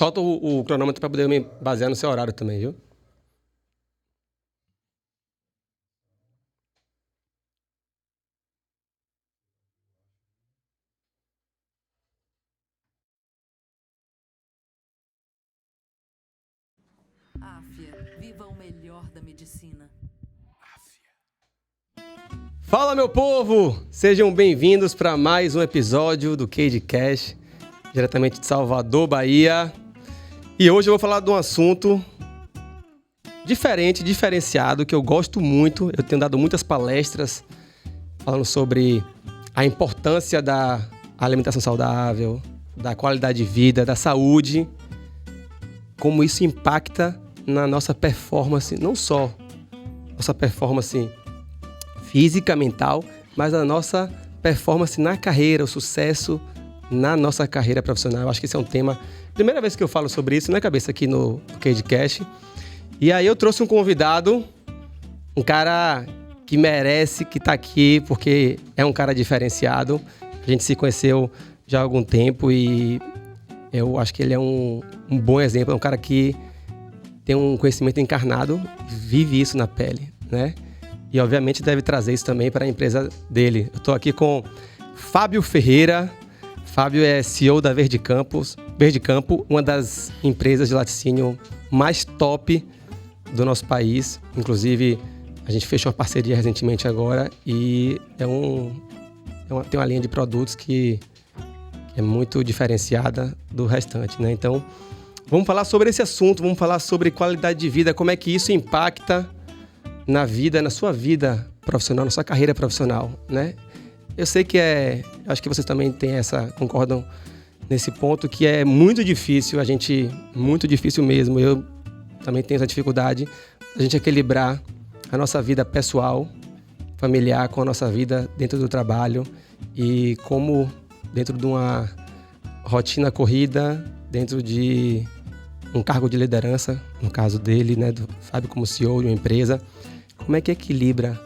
Solta o cronômetro para poder me basear no seu horário também, viu? Áfia, viva o melhor da medicina. Fala, meu povo! Sejam bem-vindos para mais um episódio do CageCast, diretamente de Salvador, Bahia. E hoje eu vou falar de um assunto diferenciado, que eu gosto muito. Eu tenho dado muitas palestras falando sobre a importância da alimentação saudável, da qualidade de vida, da saúde, como isso impacta na nossa performance, não só nossa performance física, mental, mas a nossa performance na carreira, o sucesso na nossa carreira profissional. Eu acho que esse é um tema... Primeira vez que eu falo sobre isso, na cabeça aqui no CageCast. E aí eu trouxe um convidado, um cara que merece, que tá aqui, porque é um cara diferenciado. A gente se conheceu já há algum tempo e eu acho que ele é um bom exemplo. É um cara que tem um conhecimento encarnado, vive isso na pele, né? E, obviamente, deve trazer isso também para a empresa dele. Eu estou aqui com Fábio Ferreira. Fábio é CEO da Verde Campo, uma das empresas de laticínio mais top do nosso país. Inclusive, a gente fechou uma parceria recentemente agora e tem uma linha de produtos que é muito diferenciada do restante, né? Então, vamos falar sobre esse assunto, vamos falar sobre qualidade de vida, como é que isso impacta na vida, na sua vida profissional, na sua carreira profissional, né? Eu sei que acho que vocês também concordam nesse ponto, que é muito difícil, muito difícil mesmo, eu também tenho essa dificuldade, a gente equilibrar a nossa vida pessoal, familiar, com a nossa vida dentro do trabalho e como dentro de uma rotina corrida, dentro de um cargo de liderança, no caso dele, né, do Fábio como CEO de uma empresa, como é que equilibra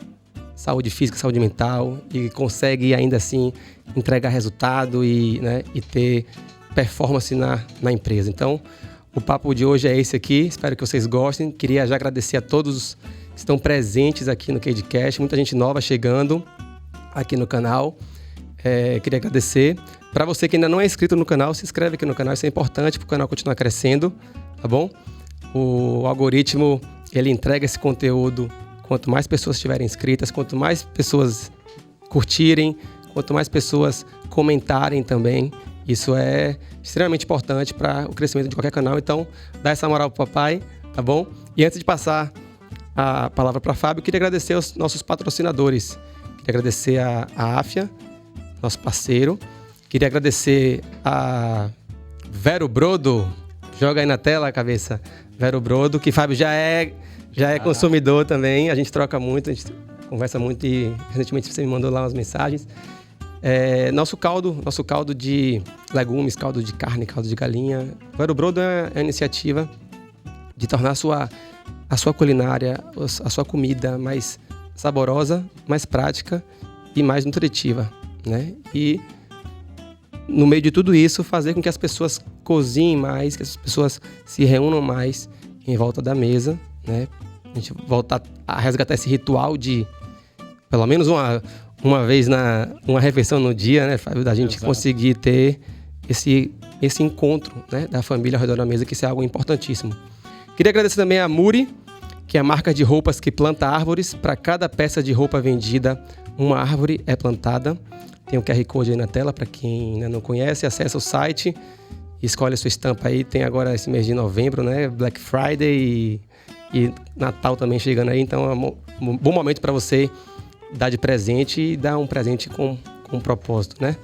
saúde física, saúde mental e consegue ainda assim entregar resultado e ter performance na empresa. Então, o papo de hoje é esse aqui, espero que vocês gostem. Queria já agradecer a todos que estão presentes aqui no CageCast, muita gente nova chegando aqui no canal. Queria agradecer. Para você que ainda não é inscrito no canal, se inscreve aqui no canal, isso é importante para o canal continuar crescendo, tá bom? O algoritmo, ele entrega esse conteúdo quanto mais pessoas estiverem inscritas, quanto mais pessoas curtirem, quanto mais pessoas comentarem também. Isso é extremamente importante para o crescimento de qualquer canal. Então, dá essa moral pro papai, tá bom? E antes de passar a palavra para Fábio, queria agradecer aos nossos patrocinadores. Queria agradecer a Áfia, nosso parceiro. Queria agradecer a Vero Brodo. Joga aí na tela a cabeça. Vero Brodo, que Fábio já é consumidor também. A gente troca muito, a gente conversa muito e recentemente você me mandou lá umas mensagens. Nosso caldo de legumes, caldo de carne, caldo de galinha. Vero Brodo é a iniciativa de tornar a sua culinária, a sua comida mais saborosa, mais prática e mais nutritiva, né? E no meio de tudo isso, fazer com que as pessoas cozinhem mais, que as pessoas se reúnam mais em volta da mesa, né? A gente voltar a resgatar esse ritual de, pelo menos uma vez uma refeição no dia, né, Fábio? Da gente conseguir ter esse encontro, né, da família ao redor da mesa, que isso é algo importantíssimo. Queria agradecer também a Muri, que é a marca de roupas que planta árvores. Para cada peça de roupa vendida, uma árvore é plantada. Tem o QR Code aí na tela, para quem ainda não conhece, acessa o site, escolhe a sua estampa aí. Tem agora esse mês de novembro, né? Black Friday e Natal também chegando aí, então é um bom momento para você dar de presente e dar um presente com um propósito, né?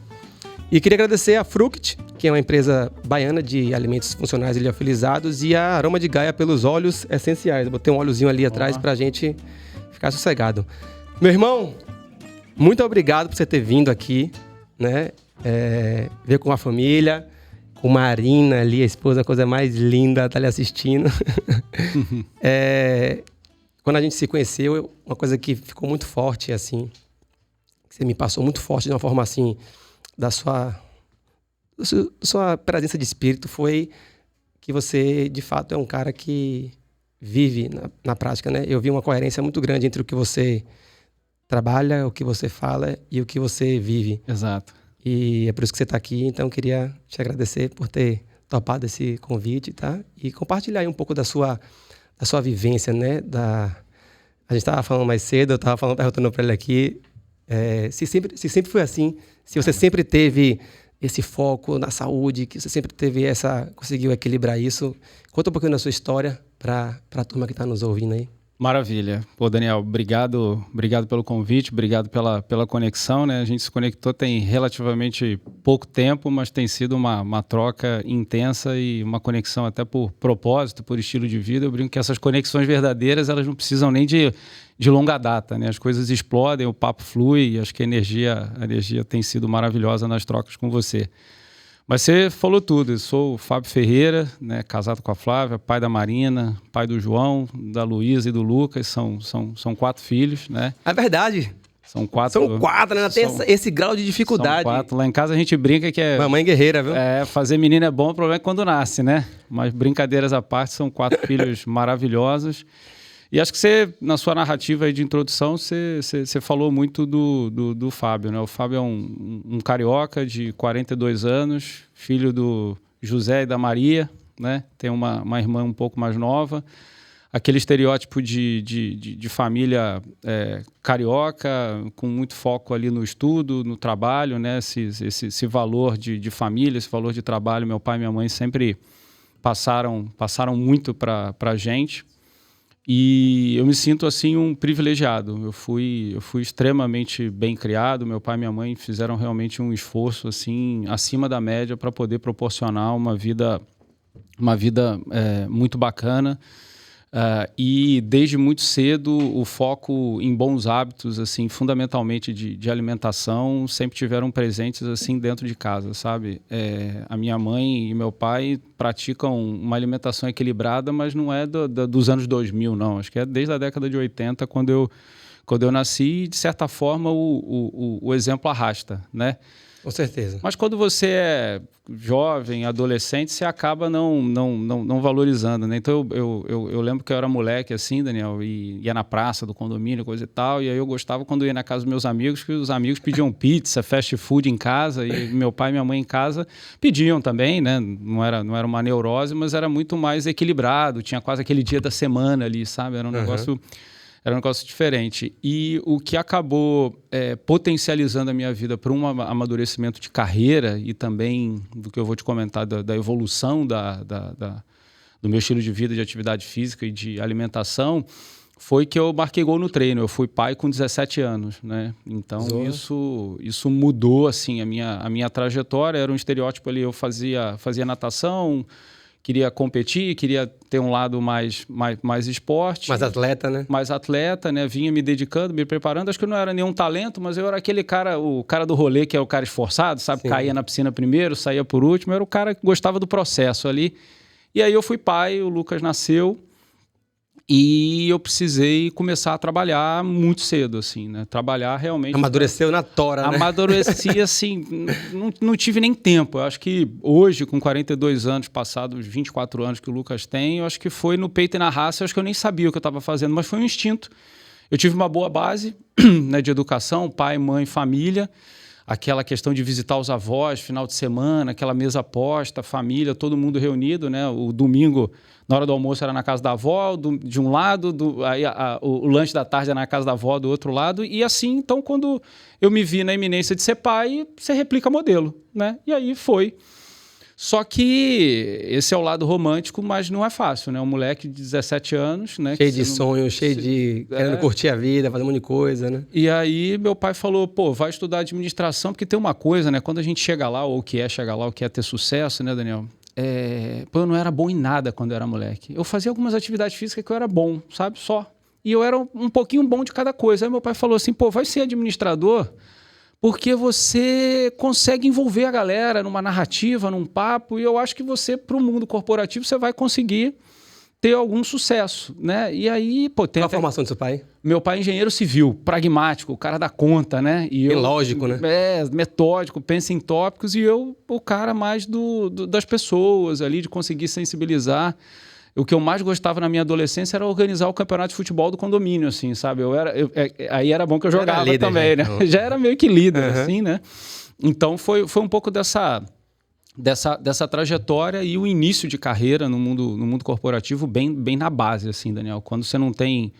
E queria agradecer a Fruct, que é uma empresa baiana de alimentos funcionais e liofilizados, e a Aroma de Gaia pelos óleos essenciais. Eu botei um óleozinho ali atrás pra gente ficar sossegado. Meu irmão, muito obrigado por você ter vindo aqui, né? Ver com a família, com Marina ali, a esposa, a coisa mais linda, tá ali assistindo. Quando a gente se conheceu, uma coisa que ficou muito forte, assim, que você me passou muito forte de uma forma assim, da sua presença de espírito, foi que você, de fato, é um cara que vive na prática, né? Eu vi uma coerência muito grande entre o que você trabalha, o que você fala e o que você vive. Exato. E é por isso que você está aqui. Então, eu queria te agradecer por ter topado esse convite, tá? E compartilhar aí um pouco da sua vivência, né? A gente estava falando mais cedo, eu estava perguntando para ele aqui, se sempre foi assim, se você sempre teve esse foco na saúde, que você sempre conseguiu equilibrar isso. Conta um pouquinho da sua história para a turma que está nos ouvindo aí. Maravilha. Pô, Daniel, obrigado pelo convite, obrigado pela conexão, né? A gente se conectou tem relativamente pouco tempo, mas tem sido uma troca intensa e uma conexão até por propósito, por estilo de vida. Eu brinco que essas conexões verdadeiras, elas não precisam nem de longa data, né? As coisas explodem, o papo flui e acho que a energia tem sido maravilhosa nas trocas com você. Mas você falou tudo. Eu sou o Fábio Ferreira, né, casado com a Flávia, pai da Marina, pai do João, da Luísa e do Lucas. São 4 filhos, né? É verdade. São 4, né? Tem esse grau de dificuldade. São 4. Lá em casa a gente brinca que é... Mamãe guerreira, viu? Fazer menino é bom, o problema é quando nasce, né? Mas brincadeiras à parte, são 4 filhos maravilhosos. E acho que você, na sua narrativa aí de introdução, você falou muito do Fábio, né? O Fábio é um carioca de 42 anos, filho do José e da Maria, né? Tem uma irmã um pouco mais nova. Aquele estereótipo de família carioca, com muito foco ali no estudo, no trabalho, né? Esse valor de família, esse valor de trabalho. Meu pai e minha mãe sempre passaram muito para a gente. E eu me sinto assim um privilegiado. Eu fui extremamente bem criado. Meu pai e minha mãe fizeram realmente um esforço assim acima da média para poder proporcionar uma vida muito bacana. E desde muito cedo o foco em bons hábitos, assim, fundamentalmente de alimentação, sempre tiveram presentes assim dentro de casa, sabe? A minha mãe e meu pai praticam uma alimentação equilibrada, mas não é dos anos 2000, não. Acho que é desde a década de 80, quando eu nasci, e de certa forma o exemplo arrasta, né? Com certeza. Mas quando você é jovem, adolescente, você acaba não valorizando, né? Então eu lembro que eu era moleque assim, Daniel, e ia na praça do condomínio, coisa e tal, e aí eu gostava quando eu ia na casa dos meus amigos, que os amigos pediam pizza, fast food em casa, e meu pai e minha mãe em casa pediam também, né? Não era uma neurose, mas era muito mais equilibrado, tinha quase aquele dia da semana ali, sabe? Era um negócio... Era um negócio diferente. E o que acabou potencializando a minha vida para um amadurecimento de carreira e também do que eu vou te comentar da evolução do meu estilo de vida, de atividade física e de alimentação, foi que eu marquei gol no treino. Eu fui pai com 17 anos, né? Então isso mudou assim, a minha trajetória. Era um estereótipo ali, eu fazia natação, queria competir, queria ter um lado mais esporte. Mais atleta, né? Mais atleta, né? Vinha me dedicando, me preparando. Acho que eu não era nenhum talento, mas eu era aquele cara, o cara do rolê, que é o cara esforçado, sabe? Sim. Caía na piscina primeiro, saía por último. Eu era o cara que gostava do processo ali. E aí eu fui pai, o Lucas nasceu. E eu precisei começar a trabalhar muito cedo, assim, né? Trabalhar realmente... Amadureceu na tora, né? Amadureci, assim, não tive nem tempo. Eu acho que hoje, com 42 anos, passados 24 anos que o Lucas tem, eu acho que foi no peito e na raça, eu acho que eu nem sabia o que eu estava fazendo, mas foi um instinto. Eu tive uma boa base, né, de educação, pai, mãe, família, aquela questão de visitar os avós, final de semana, aquela mesa posta, família, todo mundo reunido, né? O domingo... Na hora do almoço era na casa da avó, de um lado, o lanche da tarde era na casa da avó, do outro lado. E assim, então, quando eu me vi na iminência de ser pai, você replica modelo, né? E aí foi. Só que esse é o lado romântico, mas não é fácil, né? Um moleque de 17 anos, né? Cheio de sonhos, cheio de... querendo curtir a vida, fazer um monte de coisa, né? E aí meu pai falou, pô, vai estudar administração, porque tem uma coisa, né? Quando a gente chega lá, ou o que é chegar lá, o que é ter sucesso, né, Daniel? Eu não era bom em nada quando eu era moleque. Eu fazia algumas atividades físicas que eu era bom, sabe? Só. E eu era um pouquinho bom de cada coisa. Aí meu pai falou assim, pô, vai ser administrador porque você consegue envolver a galera numa narrativa, num papo, e eu acho que você, para o mundo corporativo, você vai conseguir ter algum sucesso, né? E aí, pô, tem Qual a formação do seu pai? Meu pai é engenheiro civil, pragmático, o cara dá conta, né? E Bem lógico, né? Metódico, pensa em tópicos, e eu, o cara mais das pessoas ali, de conseguir sensibilizar. O que eu mais gostava na minha adolescência era organizar o campeonato de futebol do condomínio, assim, sabe? Aí era bom que eu jogava líder, também, né? Já era meio que líder, assim, né? Então foi um pouco dessa trajetória e o início de carreira no mundo corporativo bem na base, assim, Daniel. Quando você não tem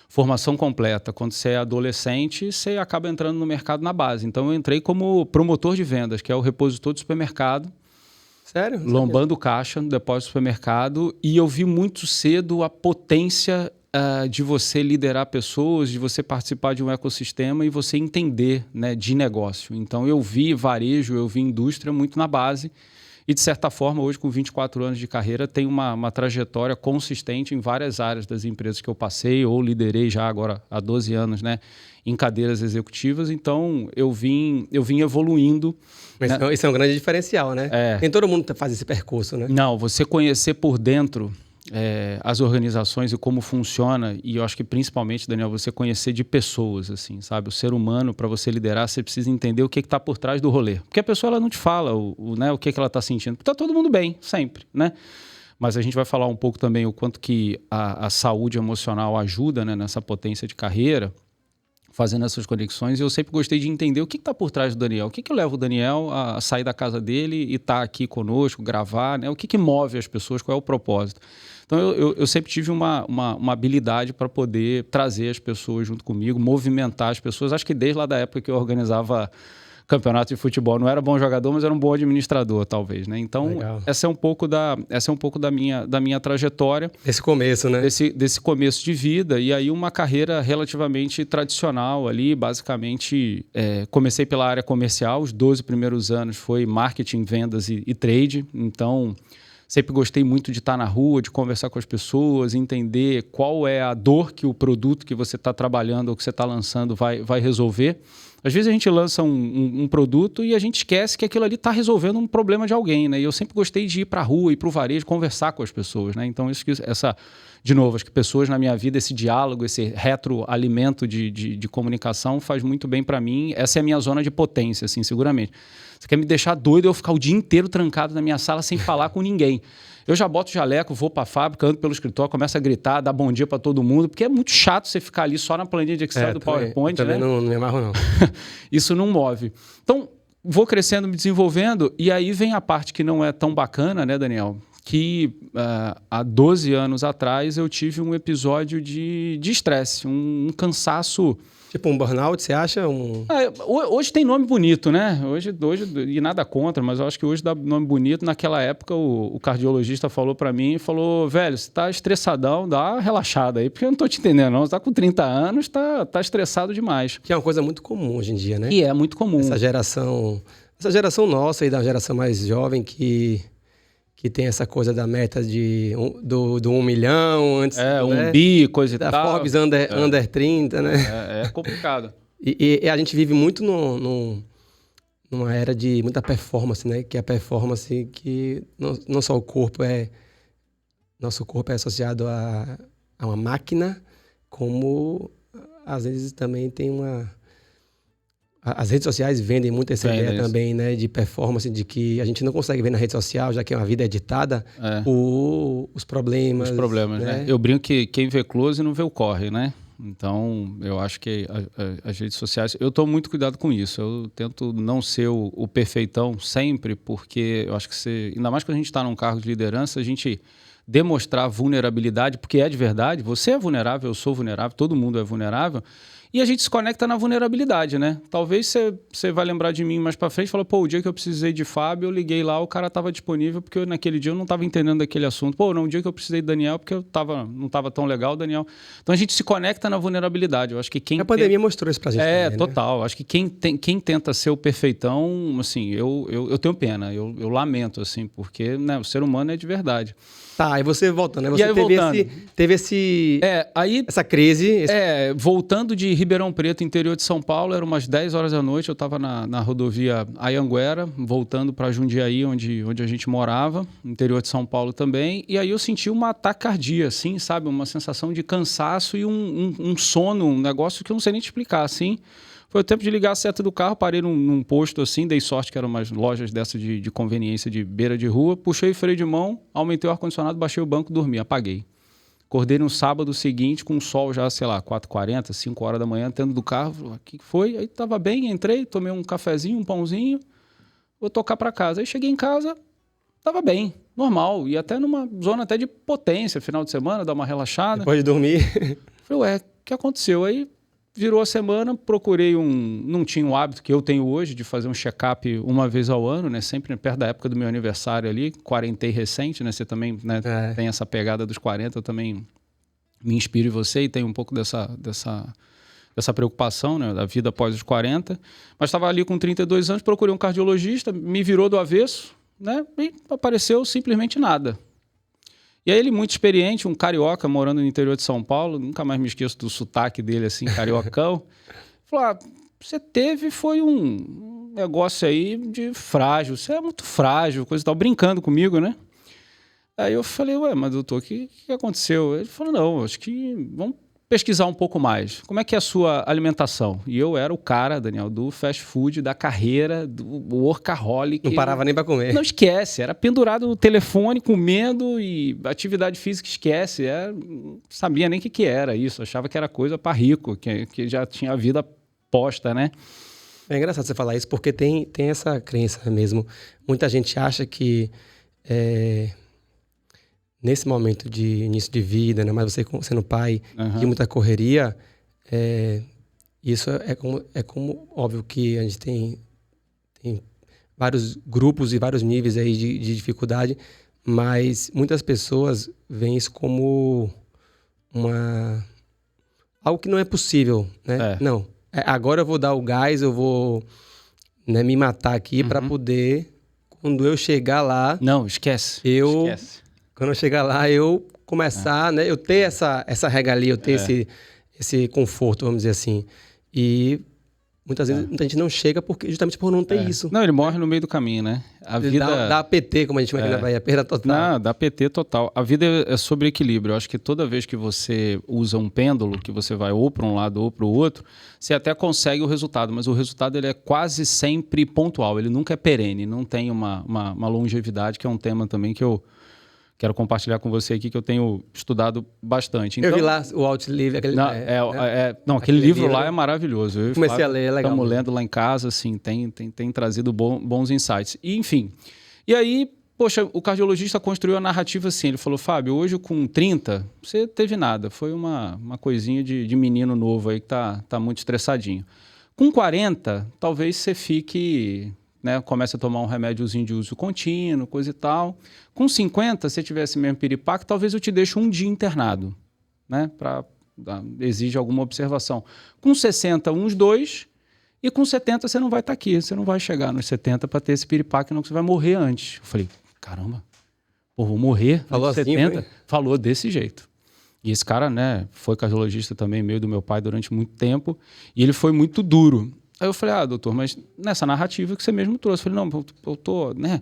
formação completa, quando você é adolescente, você acaba entrando no mercado na base. Então eu entrei como promotor de vendas, que é o repositor do supermercado. Sério? Lombando caixa no depósito do supermercado, e eu vi muito cedo a potência de você liderar pessoas, de você participar de um ecossistema e você entender, né, de negócio. Então eu vi varejo, eu vi indústria muito na base e, de certa forma, hoje com 24 anos de carreira, tenho uma trajetória consistente em várias áreas das empresas que eu passei ou liderei já agora há 12 anos, né, em cadeiras executivas. Então eu vim evoluindo. Mas isso é um grande diferencial, né? Nem todo mundo faz esse percurso, né? Não, você conhecer por dentro as organizações e como funciona, e eu acho que principalmente, Daniel, você conhecer de pessoas, assim, sabe? O ser humano, para você liderar, você precisa entender o que está por trás do rolê. Porque a pessoa ela não te fala né, o que ela está sentindo. Porque está todo mundo bem, sempre, né? Mas a gente vai falar um pouco também o quanto que a saúde emocional ajuda, né, nessa potência de carreira, fazendo essas conexões, e eu sempre gostei de entender o que está por trás do Daniel. O que leva o Daniel a sair da casa dele e estar aqui conosco, gravar, né? O que move as pessoas, qual é o propósito. Então, eu sempre tive uma habilidade para poder trazer as pessoas junto comigo, movimentar as pessoas. Acho que desde lá da época que eu organizava campeonato de futebol, não era bom jogador, mas era um bom administrador, talvez, né? Então, essa é um pouco da minha trajetória. Esse começo, né? Desse começo de vida, e aí uma carreira relativamente tradicional ali, basicamente, comecei pela área comercial, os 12 primeiros anos foi marketing, vendas e trade, então sempre gostei muito de estar na rua, de conversar com as pessoas, entender qual é a dor que o produto que você está trabalhando ou que você está lançando vai resolver. Às vezes a gente lança um produto e a gente esquece que aquilo ali está resolvendo um problema de alguém, né? E eu sempre gostei de ir para a rua, ir para o varejo, conversar com as pessoas, né? Então, de novo, acho que pessoas na minha vida, esse diálogo, esse retroalimento de comunicação faz muito bem para mim. Essa é a minha zona de potência, assim, seguramente. Você quer me deixar doido eu ficar o dia inteiro trancado na minha sala sem falar com ninguém. Eu já boto o jaleco, vou para a fábrica, ando pelo escritório, começo a gritar, dar bom dia para todo mundo, porque é muito chato você ficar ali só na planilha de Excel do PowerPoint, também, né? Não me amarro, não. Isso não move. Então, vou crescendo, me desenvolvendo, e aí vem a parte que não é tão bacana, né, Daniel? Que há 12 anos atrás eu tive um episódio de estresse, um cansaço. Tipo um burnout, você acha? Hoje tem nome bonito, né? Hoje, e nada contra, mas eu acho que hoje dá nome bonito. Naquela época, o cardiologista falou para mim, velho, você tá estressadão, dá uma relaxada aí, porque eu não tô te entendendo não. Você tá com 30 anos, tá estressado demais. Que é uma coisa muito comum hoje em dia, né? E é muito comum. Essa geração nossa e da geração mais jovem que tem essa coisa da meta do 1 milhão antes. Né? 1 bi, coisa e tal. Da Forbes under 30, né? É complicado. E a gente vive muito numa era de muita performance, né? Que é a performance que não só o corpo nosso corpo é associado a uma máquina, como às vezes também tem as redes sociais vendem muito essa ideia também, né, de performance, de que a gente não consegue ver na rede social, já que é uma vida editada, os problemas. Os problemas, né? Eu brinco que quem vê close não vê o corre, né? Então, eu acho que as redes sociais... Eu tomo muito cuidado com isso. Eu tento não ser o perfeitão sempre, porque eu acho que ainda mais quando a gente está num cargo de liderança, a gente demonstrar vulnerabilidade, porque é de verdade. Você é vulnerável, eu sou vulnerável, todo mundo é vulnerável. E a gente se conecta na vulnerabilidade, né? Talvez você vai lembrar de mim mais para frente e fala, o dia que eu precisei de Fábio, eu liguei lá, o cara estava disponível, porque naquele dia eu não estava entendendo daquele assunto. O dia que eu precisei de Daniel, porque não estava tão legal, Daniel. Então a gente se conecta na vulnerabilidade. Eu acho que a pandemia mostrou isso pra gente também, total. Né? Acho que quem tenta ser o perfeitão, assim, eu tenho pena, eu lamento, assim, porque, né, o ser humano é de verdade. Tá, e você voltando, né? Você teve essa crise. Voltando de Ribeirão Preto, interior de São Paulo, eram umas 10 horas da noite, eu estava na rodovia Anhanguera, voltando para Jundiaí, onde a gente morava, interior de São Paulo também, e aí eu senti uma taquicardia, assim, sabe? Uma sensação de cansaço e um sono, um negócio que eu não sei nem te explicar, assim. Foi o tempo de ligar a seta do carro, parei num posto assim, dei sorte que eram umas lojas dessas de conveniência de beira de rua, puxei o freio de mão, aumentei o ar-condicionado, baixei o banco, dormi, apaguei. Acordei no sábado seguinte com o sol já, sei lá, 4h40, 5 horas da manhã, dentro do carro. O que foi? Aí tava bem, entrei, tomei um cafezinho, um pãozinho, vou tocar para casa. Aí cheguei em casa, tava bem, normal. E até numa zona até de potência, final de semana, dar uma relaxada. Depois de dormir. Falei, ué, o que aconteceu? Aí virou a semana, procurei não tinha o hábito que eu tenho hoje de fazer um check-up uma vez ao ano, né? Sempre perto da época do meu aniversário ali, quarentei recente, né? Você também, né, tem essa pegada dos 40, eu também me inspiro em você e tenho um pouco dessa preocupação, né? Da vida após os 40. Mas estava ali com 32 anos, procurei um cardiologista, me virou do avesso, né? E apareceu simplesmente nada. E aí ele, muito experiente, um carioca morando no interior de São Paulo, nunca mais me esqueço do sotaque dele, assim, cariocão, falou, você foi um negócio aí de frágil, você é muito frágil, coisa e tal, brincando comigo, né? Aí eu falei, ué, mas doutor, o que aconteceu? Ele falou, não, acho que vamos pesquisar um pouco mais. Como é que é a sua alimentação? E eu era o cara, Daniel, do fast food, da carreira, do workaholic. Não parava nem para comer. Não esquece, era pendurado no telefone, comendo e atividade física esquece. Não sabia nem o que era isso, achava que era coisa para rico, que já tinha a vida posta, né? É engraçado você falar isso, porque tem essa crença mesmo. Muita gente acha que nesse momento de início de vida, né, mas você sendo pai, de muita correria, isso é como óbvio que a gente tem vários grupos e vários níveis aí de dificuldade, mas muitas pessoas veem isso como algo que não é possível, né? Não, agora eu vou dar o gás, eu vou, né, me matar aqui para poder, quando eu chegar lá... Não, esquece. Quando eu chegar lá, eu começar, né? Eu ter essa regalia, eu ter esse conforto, vamos dizer assim. E muitas vezes muita gente não chega justamente por não ter isso. Não, ele morre no meio do caminho, né? A vida dá PT, como a gente chama aqui na Bahia, perda total. Não, dá PT total. A vida é sobre equilíbrio. Eu acho que toda vez que você usa um pêndulo, que você vai ou para um lado ou para o outro, você até consegue o resultado, mas o resultado ele é quase sempre pontual, ele nunca é perene, não tem uma longevidade, que é um tema também que eu quero compartilhar com você aqui, que eu tenho estudado bastante. Então, eu vi lá o Outlive, aquele... aquele livro lá é maravilhoso. Eu comecei a ler, é legal. Estamos lendo lá em casa, assim, tem trazido bons insights. E, enfim, e aí, poxa, o cardiologista construiu a narrativa assim, ele falou, Fábio, hoje com 30, você teve nada, foi uma coisinha de menino novo aí que tá muito estressadinho. Com 40, talvez você fique... né, começa a tomar um remédiozinho de uso contínuo, coisa e tal. Com 50, se tivesse mesmo piripaque, talvez eu te deixe um dia internado, né, exige alguma observação. Com 60, uns 2, e com 70 você não vai estar aqui, você não vai chegar nos 70 para ter esse piripaque, não, que você vai morrer antes. Eu falei, caramba, vou morrer falou antes de assim, 70? Falou desse jeito. E esse cara, né, foi cardiologista também, meio do meu pai durante muito tempo, e ele foi muito duro. Aí eu falei, doutor, mas nessa narrativa que você mesmo trouxe. Eu falei, não, eu tô, né?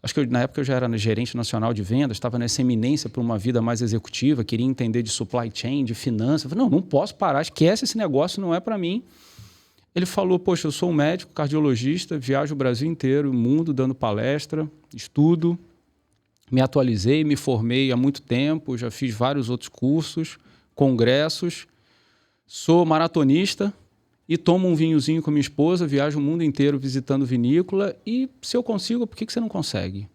Acho que na época eu já era gerente nacional de vendas, estava nessa eminência para uma vida mais executiva, queria entender de supply chain, de finanças. Eu falei, não posso parar, esquece esse negócio, não é para mim. Ele falou, poxa, eu sou um médico, cardiologista, viajo o Brasil inteiro, o mundo, dando palestra, estudo, me atualizei, me formei há muito tempo, já fiz vários outros cursos, congressos, sou maratonista, e tomo um vinhozinho com minha esposa, viajo o mundo inteiro visitando vinícola, e se eu consigo, por que você não consegue?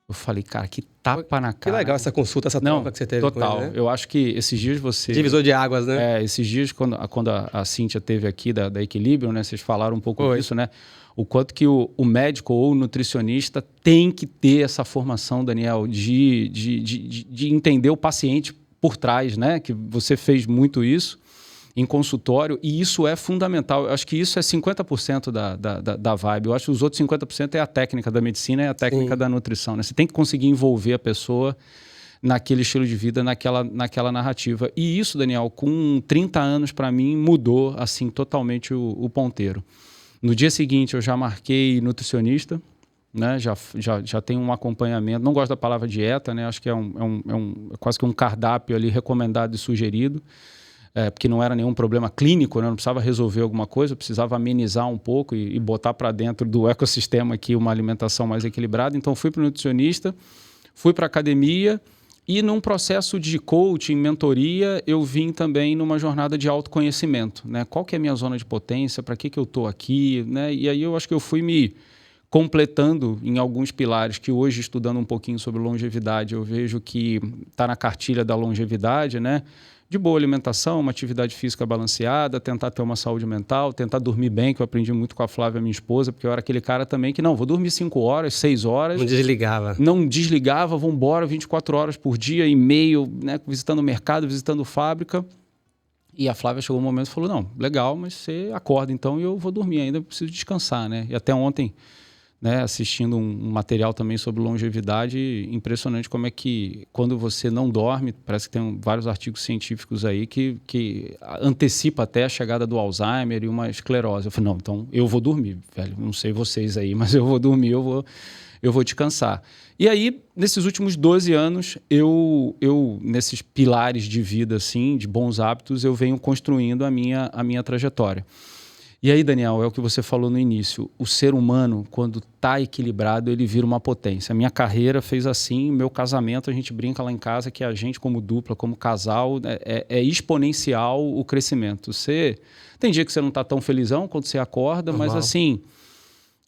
Eu falei, cara, que tapa na cara. Que legal essa consulta, essa troca que você teve. Total. Com ele, né? Eu acho que esses dias você... Divisor de águas, né? Esses dias, quando a Cíntia teve aqui da Equilíbrio, né? Vocês falaram um pouco disso, né? O quanto que o médico ou o nutricionista tem que ter essa formação, Daniel, de entender o paciente por trás, né? Que você fez muito isso em consultório, e isso é fundamental. Eu acho que isso é 50% da vibe. Eu acho que os outros 50% é a técnica da medicina e a técnica da nutrição, né? Você tem que conseguir envolver a pessoa naquele estilo de vida, naquela narrativa. E isso, Daniel, com 30 anos, para mim, mudou assim totalmente o ponteiro. No dia seguinte, eu já marquei nutricionista, né? Já tenho um acompanhamento. Não gosto da palavra dieta, né? Acho que é quase que um cardápio ali recomendado e sugerido, porque não era nenhum problema clínico, né? Não precisava resolver alguma coisa, precisava amenizar um pouco e botar para dentro do ecossistema aqui uma alimentação mais equilibrada. Então, fui para o nutricionista, fui para a academia e num processo de coaching, mentoria, eu vim também numa jornada de autoconhecimento, né? Qual que é a minha zona de potência, para que eu estou aqui, né? E aí eu acho que eu fui me completando em alguns pilares que hoje, estudando um pouquinho sobre longevidade, eu vejo que está na cartilha da longevidade, né? De boa alimentação, uma atividade física balanceada, tentar ter uma saúde mental, tentar dormir bem, que eu aprendi muito com a Flávia, minha esposa, porque eu era aquele cara também que, não, vou dormir 5 horas, 6 horas. Não desligava. Não desligava, vamos embora 24 horas por dia, e-mail, né, visitando o mercado, visitando fábrica. E a Flávia chegou um momento e falou, não, legal, mas você acorda então e eu vou dormir ainda, preciso descansar, né? E até ontem, né, assistindo um material também sobre longevidade, impressionante como é que quando você não dorme, parece que tem vários artigos científicos aí que antecipa até a chegada do Alzheimer e uma esclerose. Eu falei, não, então eu vou dormir, velho, não sei vocês aí, mas eu vou dormir, eu vou descansar. E aí, nesses últimos 12 anos, eu nesses pilares de vida, assim, de bons hábitos, eu venho construindo a minha trajetória. E aí, Daniel, é o que você falou no início. O ser humano, quando está equilibrado, ele vira uma potência. A minha carreira fez assim, meu casamento, a gente brinca lá em casa que a gente, como dupla, como casal, é exponencial o crescimento. Tem dia que você não está tão felizão quando você acorda, mas assim,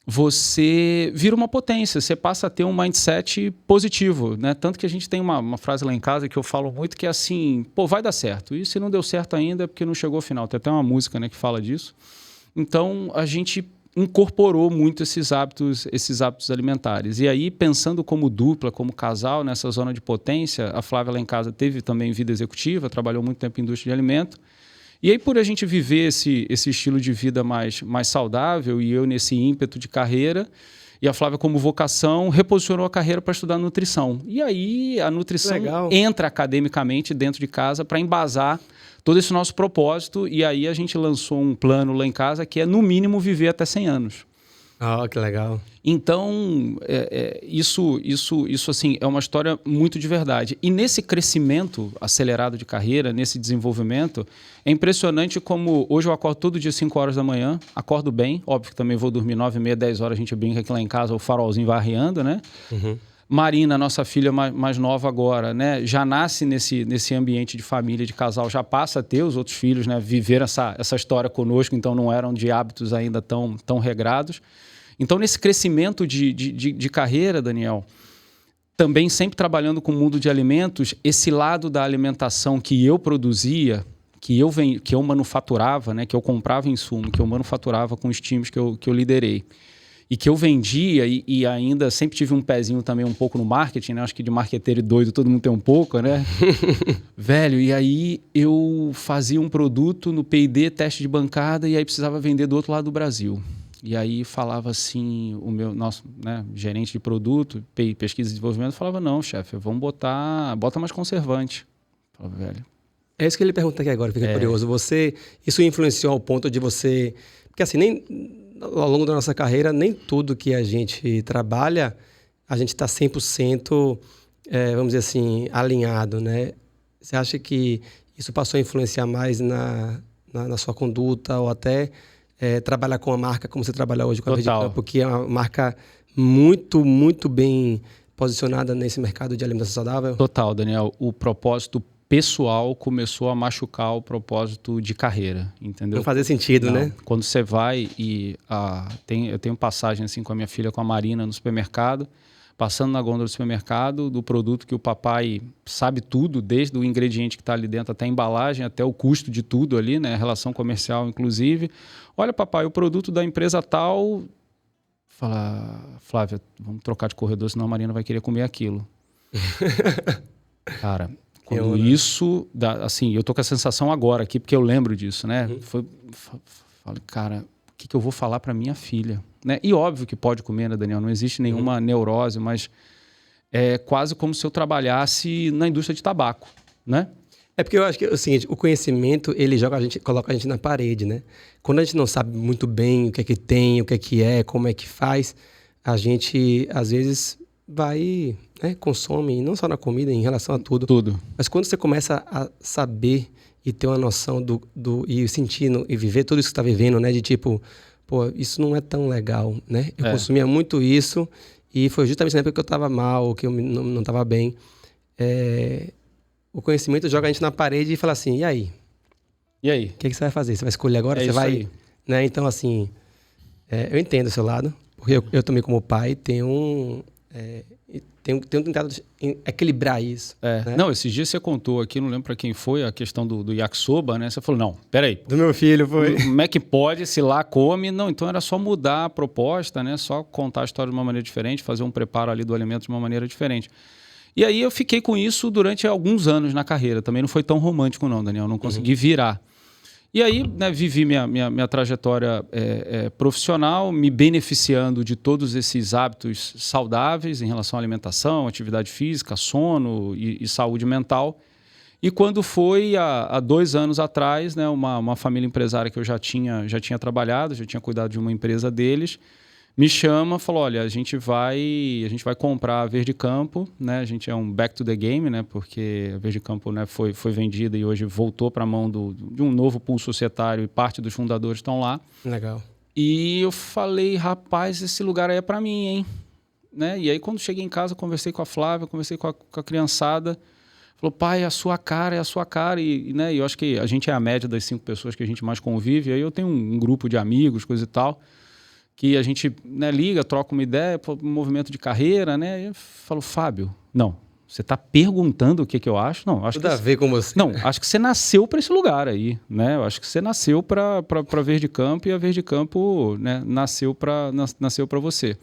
você vira uma potência, você passa a ter um mindset positivo, né? Tanto que a gente tem uma frase lá em casa que eu falo muito, que é assim, pô, vai dar certo. E se não deu certo ainda é porque não chegou ao final. Tem até uma música, né, que fala disso. Então, a gente incorporou muito esses hábitos alimentares. E aí, pensando como dupla, como casal, nessa zona de potência, a Flávia lá em casa teve também vida executiva, trabalhou muito tempo em indústria de alimento. E aí, por a gente viver esse estilo de vida mais saudável, e eu nesse ímpeto de carreira, e a Flávia como vocação, reposicionou a carreira para estudar nutrição. E aí, a nutrição entra academicamente dentro de casa para embasar todo esse nosso propósito, e aí a gente lançou um plano lá em casa que é, no mínimo, viver até 100 anos. Ah, que legal. Então, isso assim, é uma história muito de verdade. E nesse crescimento acelerado de carreira, nesse desenvolvimento, é impressionante como hoje eu acordo todo dia 5 horas da manhã, acordo bem, óbvio que também vou dormir 9h30, 10 horas, a gente brinca aqui lá em casa, o farolzinho vai arreando, né? Uhum. Marina, nossa filha mais nova agora, né, já nasce nesse ambiente de família, de casal, já passa a ter os outros filhos, né, viveram essa história conosco, então não eram de hábitos ainda tão regrados. Então, nesse crescimento de carreira, Daniel, também sempre trabalhando com o mundo de alimentos, esse lado da alimentação que eu produzia, que eu manufaturava, né, que eu comprava insumo, que eu manufaturava com os times que eu liderei, e que eu vendia e ainda sempre tive um pezinho também um pouco no marketing, né? Acho que de marqueteiro e doido todo mundo tem um pouco, né? Velho, e aí eu fazia um produto no P&D, teste de bancada, e aí precisava vender do outro lado do Brasil. E aí falava assim, nosso gerente de produto, pesquisa e desenvolvimento, falava, não, chefe, vamos bota mais conservante. Eu falava, velho. É isso que ele pergunta aqui agora, fica curioso. Isso influenciou ao ponto de você... Porque assim, ao longo da nossa carreira, nem tudo que a gente trabalha, a gente está 100%, vamos dizer assim, alinhado, né? Você acha que isso passou a influenciar mais na sua conduta ou até trabalhar com a marca como você trabalha hoje com a Verde Campo, que é uma marca muito, muito bem posicionada nesse mercado de alimentação saudável? Total, Daniel. O propósito pessoal começou a machucar o propósito de carreira, entendeu? Não fazia sentido, né? Quando você vai e... eu tenho passagem assim com a minha filha, com a Marina, no supermercado, passando na gôndola do supermercado, do produto que o papai sabe tudo, desde o ingrediente que está ali dentro até a embalagem, até o custo de tudo ali, né? Relação comercial, inclusive. Olha, papai, o produto da empresa tal... Fala, Flávia, vamos trocar de corredor, senão a Marina vai querer comer aquilo. Cara... Quando isso, assim, eu tô com a sensação agora aqui, porque eu lembro disso, né? Falei, cara, o que eu vou falar para minha filha? Né? E óbvio que pode comer, né, Daniel? Não existe nenhuma neurose, mas é quase como se eu trabalhasse na indústria de tabaco, né? É porque eu acho que é o seguinte, o conhecimento, ele coloca a gente na parede, né? Quando a gente não sabe muito bem o que é que tem, o que é, como é que faz, a gente, às vezes, vai, né, consome, não só na comida, em relação a tudo. Tudo. Mas quando você começa a saber e ter uma noção e sentir e viver tudo isso que você está vivendo, né? De tipo, pô, isso não é tão legal, né? Eu consumia muito isso e foi justamente na época que eu estava mal, que eu não estava bem. O conhecimento joga a gente na parede e fala assim, e aí? E aí? O que você vai fazer? Você vai escolher agora? Você isso vai... aí. Né? Então, assim, eu entendo o seu lado, porque eu também, como pai, tenho tentado equilibrar isso. Né? Não, esses dias você contou aqui, não lembro para quem foi, a questão do yakisoba, né? Você falou, não, peraí. Do meu filho, foi. Como é que pode, se lá come? Não, então era só mudar a proposta, né? Só contar a história de uma maneira diferente, fazer um preparo ali do alimento de uma maneira diferente. E aí eu fiquei com isso durante alguns anos na carreira. Também não foi tão romântico não, Daniel. Não consegui virar. E aí, né, vivi minha trajetória profissional, me beneficiando de todos esses hábitos saudáveis em relação à alimentação, atividade física, sono e saúde mental. E quando foi há 2 anos atrás, né, uma família empresária que eu já tinha trabalhado, já tinha cuidado de uma empresa deles, me chama, falou, olha, a gente vai comprar a Verde Campo, né? A gente é um back to the game, né? Porque a Verde Campo, né, foi vendida e hoje voltou para a mão de um novo pool societário e parte dos fundadores estão lá. Legal. E eu falei, rapaz, esse lugar aí é para mim, hein? Né? E aí quando cheguei em casa, conversei com a Flávia, conversei com a criançada, falou, pai, é a sua cara, né? E eu acho que a gente é a média das 5 pessoas que a gente mais convive, aí eu tenho um grupo de amigos, coisa e tal, que a gente, né, liga, troca uma ideia, um movimento de carreira, né? E eu falo, Fábio, não, você está perguntando o que eu acho? Não, acho Tudo a ver com você. Não, acho que você nasceu para esse lugar aí, né? Eu acho que você nasceu para Verde Campo e a Verde Campo, né, nasceu para você.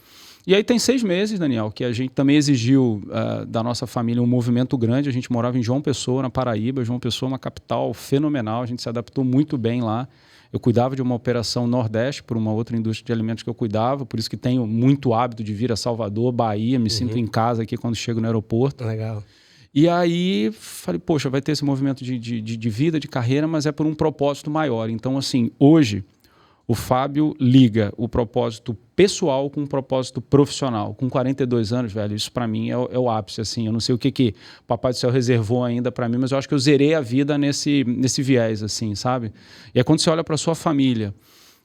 E aí tem 6 meses, Daniel, que a gente também exigiu da nossa família um movimento grande. A gente morava em João Pessoa, na Paraíba. João Pessoa é uma capital fenomenal, a gente se adaptou muito bem lá. Eu cuidava de uma operação Nordeste por uma outra indústria de alimentos que eu cuidava, por isso que tenho muito hábito de vir a Salvador, Bahia, me sinto em casa aqui quando chego no aeroporto. Legal. E aí falei, poxa, vai ter esse movimento de vida, de carreira, mas é por um propósito maior. Então, assim, hoje o Fábio liga o propósito pessoal com o propósito profissional. Com 42 anos, velho, isso para mim é o ápice, assim. Eu não sei o que o Papai do Céu reservou ainda para mim, mas eu acho que eu zerei a vida nesse viés, assim, sabe? E é quando você olha para sua família,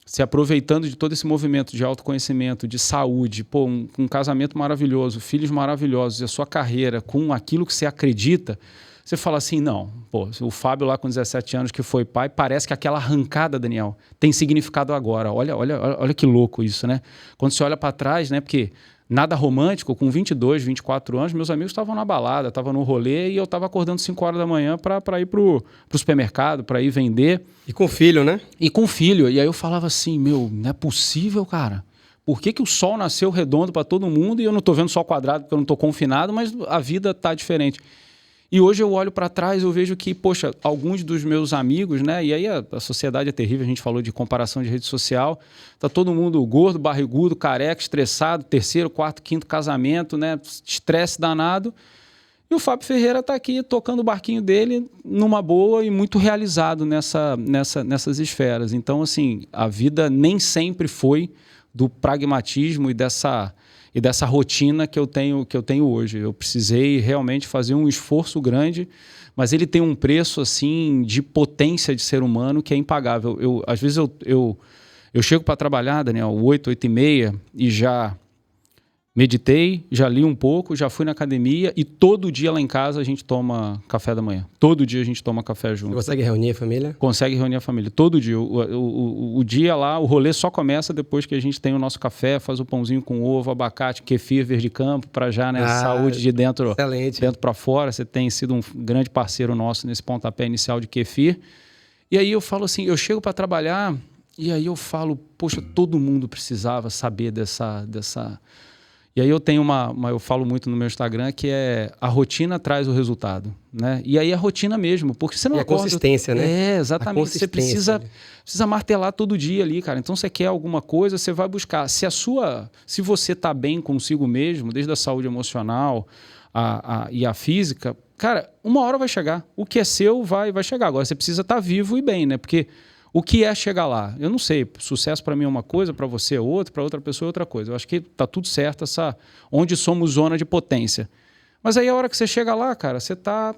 se aproveitando de todo esse movimento de autoconhecimento, de saúde, pô, um casamento maravilhoso, filhos maravilhosos, e a sua carreira com aquilo que você acredita, você fala assim, não, pô, o Fábio lá com 17 anos que foi pai, parece que aquela arrancada, Daniel, tem significado agora. Olha que louco isso, né? Quando você olha para trás, né? Porque nada romântico, com 22, 24 anos, meus amigos estavam na balada, estavam no rolê e eu estava acordando 5 horas da manhã para ir pro supermercado, para ir vender. E com filho, né? E com filho. E aí eu falava assim, meu, não é possível, cara. Por que o sol nasceu redondo para todo mundo e eu não estou vendo sol quadrado porque eu não estou confinado, mas a vida está diferente. E hoje eu olho para trás e eu vejo que, poxa, alguns dos meus amigos, né? E aí a sociedade é terrível, a gente falou de comparação de rede social, tá todo mundo gordo, barrigudo, careca, estressado, 3º, 4º, 5º casamento, né? Estresse danado. E o Fábio Ferreira está aqui tocando o barquinho dele numa boa e muito realizado nessas esferas. Então, assim, a vida nem sempre foi do pragmatismo e dessa rotina que eu tenho hoje. Eu precisei realmente fazer um esforço grande, mas ele tem um preço assim de potência de ser humano que é impagável. Às vezes eu chego para trabalhar, Daniel, 8h30 e já meditei, já li um pouco, já fui na academia e todo dia lá em casa a gente toma café da manhã. Todo dia a gente toma café junto. Você consegue reunir a família? Consegue reunir a família. Todo dia. O dia lá, o rolê só começa depois que a gente tem o nosso café, faz o pãozinho com ovo, abacate, kefir, verde campo, para já, né, saúde de dentro para fora. Você tem sido um grande parceiro nosso nesse pontapé inicial de kefir. E aí eu falo assim, eu chego para trabalhar e aí eu falo, poxa, todo mundo precisava saber dessa... E aí eu tenho eu falo muito no meu Instagram que é a rotina traz o resultado, né? E aí a rotina mesmo, porque você não acorda... a consistência, né? Exatamente. Você precisa martelar todo dia ali, cara. Então você quer alguma coisa, você vai buscar. Se você está bem consigo mesmo, desde a saúde emocional, e a física, cara, uma hora vai chegar. O que é seu vai chegar. Agora você precisa estar vivo e bem, né? Porque o que é chegar lá? Eu não sei. Sucesso para mim é uma coisa, para você é outra, para outra pessoa é outra coisa. Eu acho que tá tudo certo onde somos zona de potência. Mas aí a hora que você chega lá, cara, você tá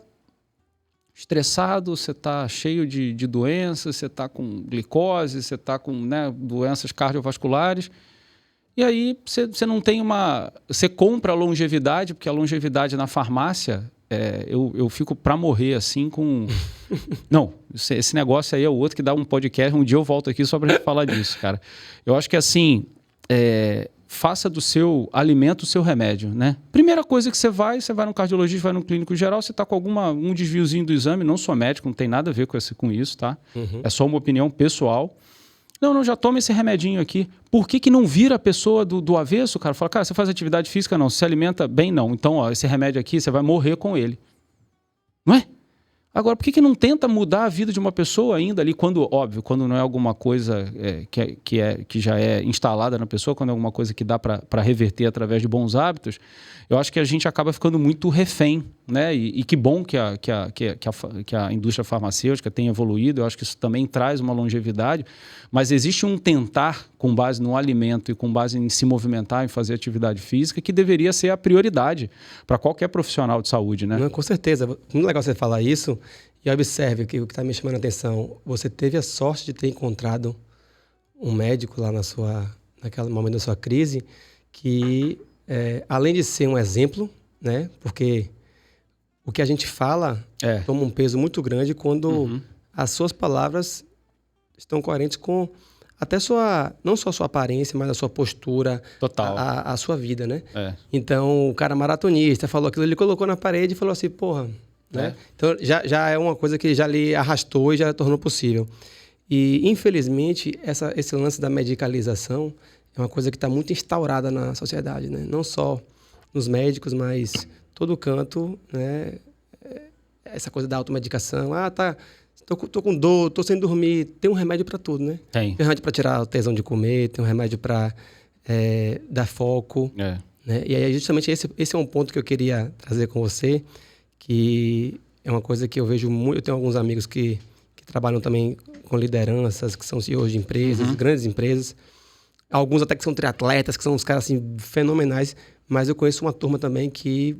estressado, você tá cheio de doenças, você tá com glicose, você tá com, né, doenças cardiovasculares. E aí você não tem você compra a longevidade, porque a longevidade na farmácia, eu fico para morrer assim com... Não, esse negócio aí é o outro que dá um podcast, um dia eu volto aqui só para gente falar disso, cara. Eu acho que assim, faça do seu alimento o seu remédio, né? Primeira coisa que você vai no cardiologista, vai no clínico geral, você está com um desviozinho do exame, não sou médico, não tem nada a ver com isso, tá? Uhum. É só uma opinião pessoal. Não, já toma esse remedinho aqui. Por que não vira a pessoa do avesso, cara? Fala, cara, você faz atividade física? Não. Você se alimenta bem? Não. Então, ó, esse remédio aqui, você vai morrer com ele. Não é? Agora, por que não tenta mudar a vida de uma pessoa ainda ali, quando não é alguma coisa que já é instalada na pessoa, quando é alguma coisa que dá para reverter através de bons hábitos, eu acho que a gente acaba ficando muito refém, né? E que bom que a indústria farmacêutica tem evoluído, eu acho que isso também traz uma longevidade, mas existe um tentar com base no alimento e com base em se movimentar, em fazer atividade física, que deveria ser a prioridade para qualquer profissional de saúde, né? Não, com certeza. Muito legal você falar isso. E observe que o que está me chamando a atenção, você teve a sorte de ter encontrado um médico lá naquele momento da sua crise que, além de ser um exemplo, né? Porque o que a gente fala toma um peso muito grande quando as suas palavras estão coerentes com até não só a sua aparência, mas a sua postura, total, a sua vida, né? Então, o cara maratonista falou aquilo, ele colocou na parede e falou assim, porra, né? Então, já é uma coisa que já lhe arrastou e já tornou possível. E, infelizmente, esse lance da medicalização é uma coisa que está muito instaurada na sociedade, né? Não só nos médicos, mas todo canto, né? Essa coisa da automedicação. Tô com dor, tô sem dormir. Tem um remédio para tudo, né? Tem um remédio para tirar o tesão de comer, tem um remédio para dar foco. Né? E aí, justamente, esse é um ponto que eu queria trazer com você, que é uma coisa que eu vejo muito. Eu tenho alguns amigos que trabalham também com lideranças, que são CEOs de empresas, grandes empresas. Alguns até que são triatletas, que são uns caras assim, fenomenais. Mas eu conheço uma turma também que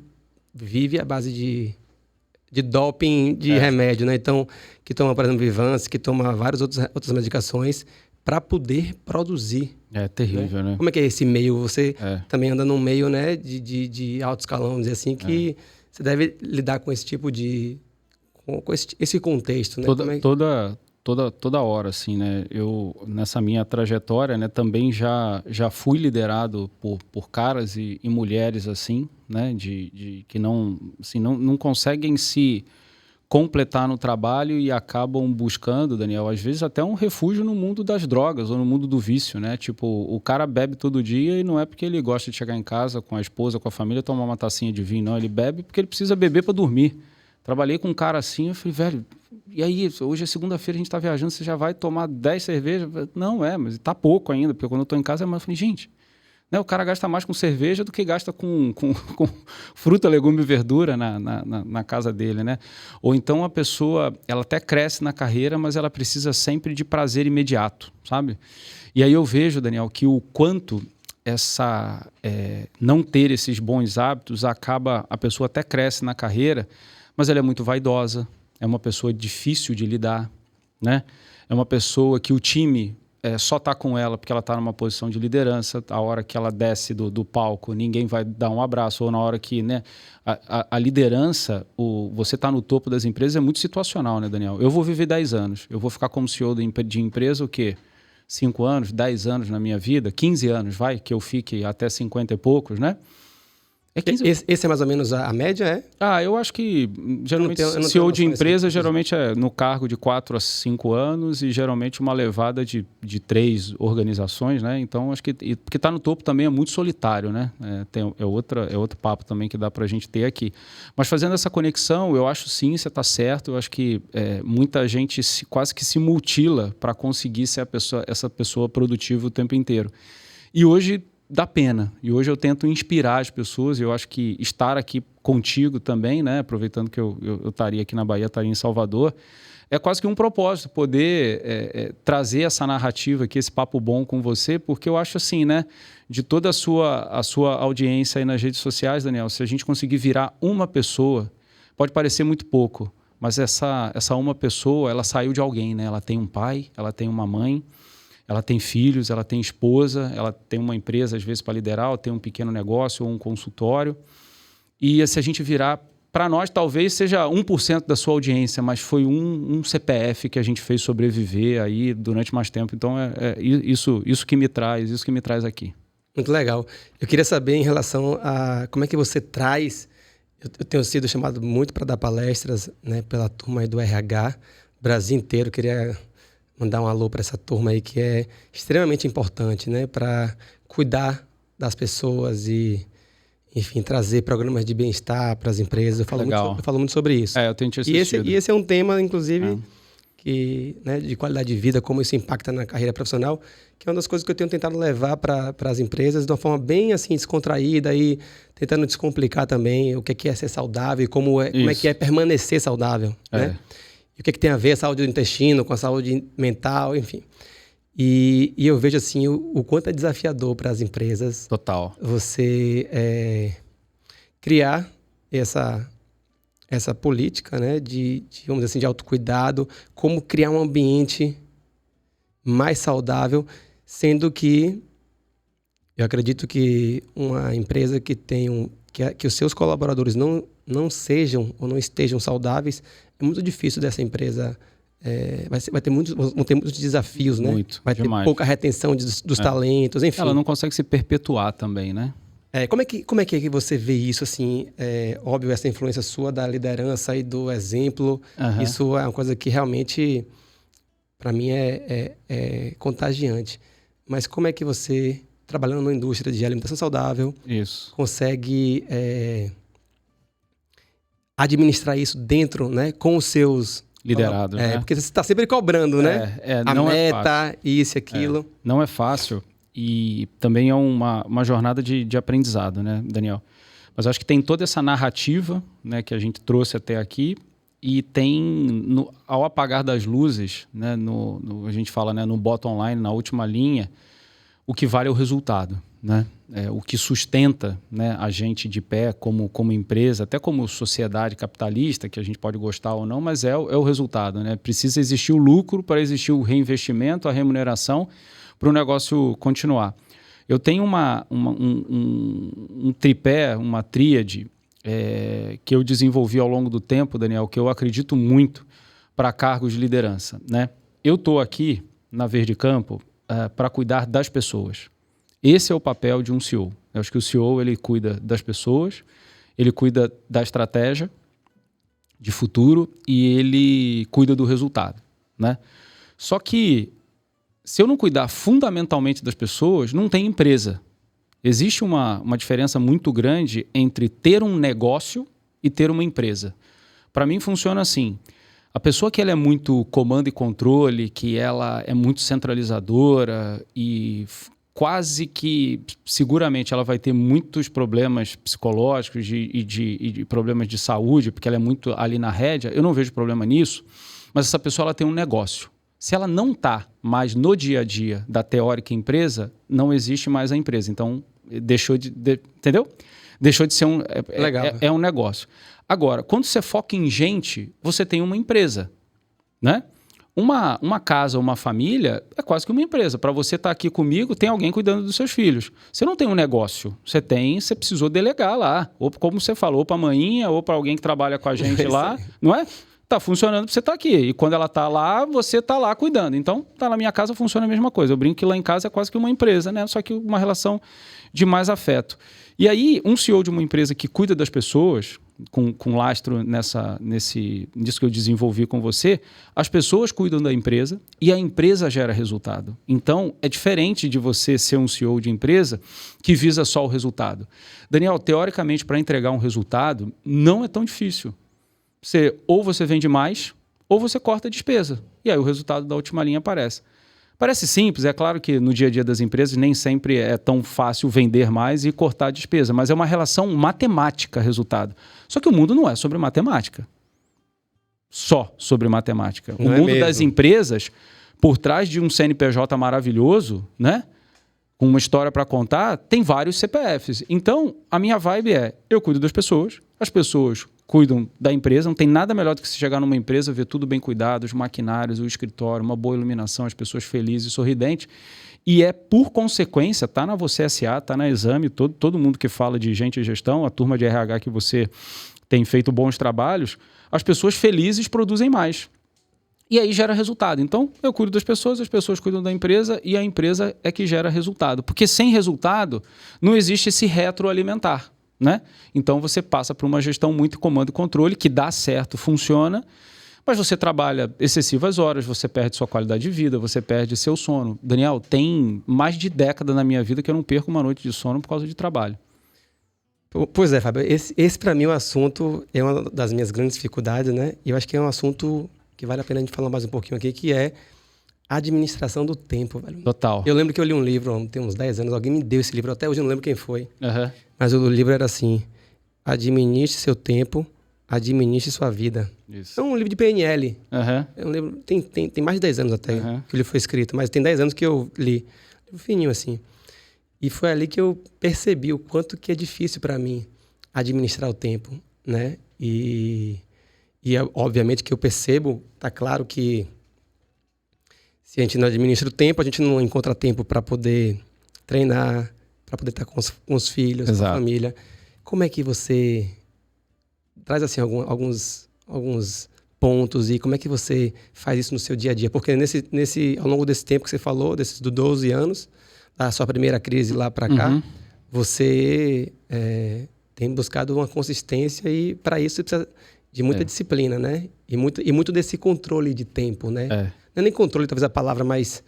vive à base de doping de remédio, né? Então, que toma, por exemplo, Vivance, que toma várias outras medicações para poder produzir. É terrível, né? Como é que é esse meio? Você também anda num meio, né, de alto escalão, vamos dizer assim, que você deve lidar com esse tipo com esse contexto, né? Toda hora, assim, né? Eu, nessa minha trajetória, né, também já fui liderado por caras e mulheres, assim, né? Que não conseguem se completar no trabalho e acabam buscando, Daniel, às vezes até um refúgio no mundo das drogas ou no mundo do vício, né? Tipo, o cara bebe todo dia e não é porque ele gosta de chegar em casa com a esposa, com a família, tomar uma tacinha de vinho, não. Ele bebe porque ele precisa beber para dormir. Trabalhei com um cara assim, eu falei, velho, e aí, hoje é segunda-feira, a gente tá viajando, você já vai tomar 10 cervejas? Não, mas tá pouco ainda, porque quando eu tô em casa, eu falei, gente, né, o cara gasta mais com cerveja do que gasta com fruta, legume e verdura na casa dele, né? Ou então a pessoa, ela até cresce na carreira, mas ela precisa sempre de prazer imediato, sabe? E aí eu vejo, Daniel, que o quanto não ter esses bons hábitos acaba, a pessoa até cresce na carreira, mas ela é muito vaidosa, é uma pessoa difícil de lidar, né? É uma pessoa que o time só está com ela porque ela está numa posição de liderança. A hora que ela desce do palco, ninguém vai dar um abraço. Ou na hora que, né, a liderança, você está no topo das empresas, é muito situacional, né, Daniel? Eu vou viver 10 anos. Eu vou ficar como CEO de empresa o quê? 5 anos, 10 anos na minha vida? 15 anos, vai? Que eu fique até 50 e poucos, né? Esse é mais ou menos a média, eu acho que geralmente CEO de empresa geralmente é no cargo de 4 a 5 anos e geralmente uma levada de 3 organizações, né? Então, acho que porque está no topo também é muito solitário, né? É outro papo também que dá para a gente ter aqui. Mas fazendo essa conexão, eu acho sim, você está certo, eu acho que muita gente quase que se mutila para conseguir ser essa pessoa produtiva o tempo inteiro. E hoje dá pena. E hoje eu tento inspirar as pessoas. Eu acho que estar aqui contigo também, né? Aproveitando que eu estaria aqui na Bahia, estaria em Salvador, é quase que um propósito poder trazer essa narrativa aqui, esse papo bom com você, porque eu acho assim, né? De toda a sua audiência aí nas redes sociais, Daniel, se a gente conseguir virar uma pessoa, pode parecer muito pouco, mas essa uma pessoa, ela saiu de alguém, né? Ela tem um pai, ela tem uma mãe, ela tem filhos, ela tem esposa, ela tem uma empresa, às vezes, para liderar, ou tem um pequeno negócio ou um consultório. E se a gente virar, para nós, talvez seja 1% da sua audiência, mas foi um CPF que a gente fez sobreviver aí durante mais tempo. Então, isso que me traz aqui. Muito legal. Eu queria saber em relação a como é que você traz... Eu tenho sido chamado muito para dar palestras, né, pela turma aí do RH, Brasil inteiro. Queria mandar um alô para essa turma aí que é extremamente importante, né, para cuidar das pessoas e, enfim, trazer programas de bem-estar para as empresas. Eu falo muito sobre isso. Eu tenho te assistido. E esse é um tema, inclusive, que, né, de qualidade de vida, como isso impacta na carreira profissional, que é uma das coisas que eu tenho tentado levar para as empresas de uma forma bem assim descontraída e tentando descomplicar também o que é ser saudável e como é que é permanecer saudável, né? E o que tem a ver a saúde do intestino com a saúde mental, enfim. E eu vejo assim o quanto é desafiador para as empresas. Total. Você criar essa política, né, de, vamos dizer assim, de autocuidado, como criar um ambiente mais saudável, sendo que eu acredito que uma empresa que tem que os seus colaboradores não sejam ou não estejam saudáveis, é muito difícil dessa empresa. Vão ter muitos desafios, né? Vai ter pouca retenção dos talentos, enfim. Ela não consegue se perpetuar também, né? Como é que você vê isso, assim? Óbvio, essa influência sua da liderança e do exemplo, isso é uma coisa que realmente, para mim, é contagiante. Mas como é que você, trabalhando numa indústria de alimentação saudável, consegue administrar isso dentro, né, com os seus... liderados, né? Porque você está sempre cobrando, né? A meta, isso e aquilo. Não é fácil. E também é uma jornada de aprendizado, né, Daniel? Mas acho que tem toda essa narrativa, né, que a gente trouxe até aqui, e tem, ao apagar das luzes, né, a gente fala, né, no bottom line, na última linha, o que vale é o resultado, né? O que sustenta, né, a gente de pé como empresa, até como sociedade capitalista, que a gente pode gostar ou não, mas é o resultado, né? Precisa existir o lucro para existir o reinvestimento, a remuneração, para o negócio continuar. Eu tenho um tripé, uma tríade que eu desenvolvi ao longo do tempo, Daniel, que eu acredito muito para cargos de liderança, né? Eu estou aqui na Verde Campo para cuidar das pessoas. Esse é o papel de um CEO. Eu acho que o CEO ele cuida das pessoas, ele cuida da estratégia de futuro e ele cuida do resultado, né? Só que se eu não cuidar fundamentalmente das pessoas, não tem empresa. Existe uma diferença muito grande entre ter um negócio e ter uma empresa. Para mim funciona assim. A pessoa que ela é muito comando e controle, que ela é muito centralizadora e quase que seguramente ela vai ter muitos problemas psicológicos e de problemas de saúde, porque ela é muito ali na rédea, eu não vejo problema nisso, mas essa pessoa ela tem um negócio. Se ela não está mais no dia a dia da teórica empresa, não existe mais a empresa. Então, entendeu? Deixou de ser um negócio. Agora, quando você foca em gente, você tem uma empresa, né? Uma casa, uma família é quase que uma empresa. Para você estar aqui comigo, tem alguém cuidando dos seus filhos. Você não tem um negócio. Você precisou delegar lá. Ou como você falou, para a maninha, ou para alguém que trabalha com a gente lá, não é? Está funcionando para você estar aqui. E quando ela está lá, você está lá cuidando. Então, tá na minha casa, funciona a mesma coisa. Eu brinco que lá em casa é quase que uma empresa, né? Só que uma relação de mais afeto. E aí, um CEO de uma empresa que cuida das pessoas, com lastro nisso que eu desenvolvi com você, as pessoas cuidam da empresa e a empresa gera resultado. Então, é diferente de você ser um CEO de empresa que visa só o resultado. Daniel, teoricamente, para entregar um resultado, não é tão difícil. Ou você vende mais, ou você corta a despesa. E aí o resultado da última linha aparece. Parece simples, é claro que no dia a dia das empresas nem sempre é tão fácil vender mais e cortar a despesa, mas é uma relação matemática resultado. Só que o mundo não é sobre matemática. Só sobre matemática. O mundo das empresas, por trás de um CNPJ maravilhoso, né? Com uma história para contar, tem vários CPFs. Então, a minha vibe é, eu cuido das pessoas, as pessoas cuidam da empresa, não tem nada melhor do que se chegar numa empresa, ver tudo bem cuidado, os maquinários, o escritório, uma boa iluminação, as pessoas felizes e sorridentes. E é por consequência, tá na Você SA, tá na Exame, todo mundo que fala de gente e gestão, a turma de RH que você tem feito bons trabalhos, as pessoas felizes produzem mais. E aí gera resultado. Então, eu cuido das pessoas, as pessoas cuidam da empresa e a empresa é que gera resultado. Porque sem resultado, não existe esse retroalimentar, né? Então, você passa por uma gestão muito comando e controle, que dá certo, funciona, mas você trabalha excessivas horas, você perde sua qualidade de vida, você perde seu sono. Daniel, tem mais de década na minha vida que eu não perco uma noite de sono por causa de trabalho. Pois é, Fábio. Esse para mim, o assunto é uma das minhas grandes dificuldades, né? E eu acho que é um assunto que vale a pena a gente falar mais um pouquinho aqui, que é a administração do tempo, velho. Total. Eu lembro que eu li um livro, tem uns 10 anos, alguém me deu esse livro, até hoje eu não lembro quem foi. Uhum. Mas o livro era assim, administre seu tempo, administre sua vida. Isso. É um livro de PNL. Uhum. É um livro, tem mais de 10 anos até que ele foi escrito, mas tem 10 anos que eu li. Um livro fininho assim. E foi ali que eu percebi o quanto que é difícil para mim administrar o tempo, né? E obviamente que eu percebo, tá claro que se a gente não administra o tempo, a gente não encontra tempo para poder treinar, para poder estar com os filhos, Exato. com a família. Como é que você traz assim alguns pontos e como é que você faz isso no seu dia a dia? Porque ao longo desse tempo que você falou, desses 12 anos, da sua primeira crise lá para cá, você tem buscado uma consistência e para isso você precisa de muita disciplina, né? E muito desse controle de tempo, né? Não é nem controle, talvez a palavra, mas...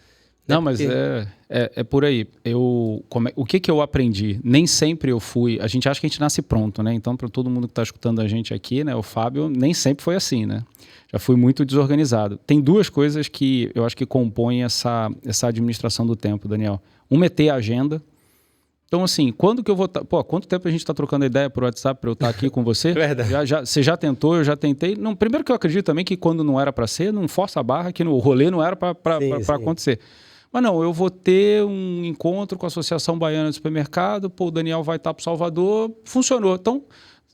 Não, mas é por aí. O que eu aprendi? Nem sempre eu fui... A gente acha que a gente nasce pronto, né? Então, para todo mundo que está escutando a gente aqui, né? O Fábio nem sempre foi assim, né? Já fui muito desorganizado. Tem duas coisas que eu acho que compõem essa administração do tempo, Daniel. Uma é ter agenda. Então, assim, quando que eu vou... quanto tempo a gente está trocando ideia por WhatsApp para eu estar aqui com você? Verdade. Você já tentou, eu já tentei. Não, primeiro que eu acredito também que quando não era para ser, não força a barra, que o rolê não era para acontecer. Mas não, eu vou ter um encontro com a Associação Baiana de Supermercado, o Daniel vai estar para o Salvador, funcionou. Então,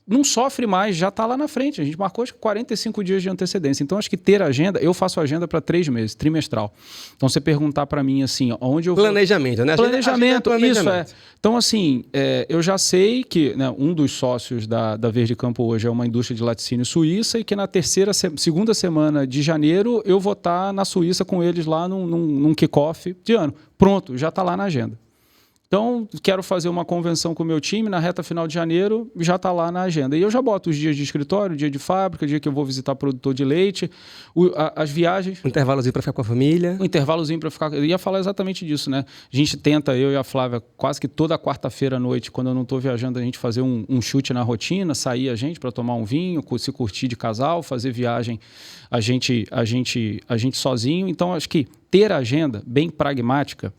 não sofre mais, já está lá na frente. A gente marcou acho que 45 dias de antecedência. Então, acho que ter agenda, eu faço agenda para 3 meses, trimestral. Então, você perguntar para mim assim, onde eu vou... Planejamento, né? Planejamento, isso é. Então, assim, eu já sei que um dos sócios da Verde Campo hoje é uma indústria de laticínio suíça e que na segunda semana de janeiro eu vou estar na Suíça com eles lá num kick-off de ano. Pronto, já está lá na agenda. Então, quero fazer uma convenção com o meu time na reta final de janeiro, já está lá na agenda. E eu já boto os dias de escritório, dia de fábrica, dia que eu vou visitar produtor de leite, as viagens. Um intervalozinho para ficar com a família. Um intervalozinho para ficar... Eu ia falar exatamente disso, né? A gente tenta, eu e a Flávia, quase que toda quarta-feira à noite, quando eu não estou viajando, a gente fazer um chute na rotina, sair a gente para tomar um vinho, se curtir de casal, fazer viagem a gente sozinho. Então, acho que ter agenda bem pragmática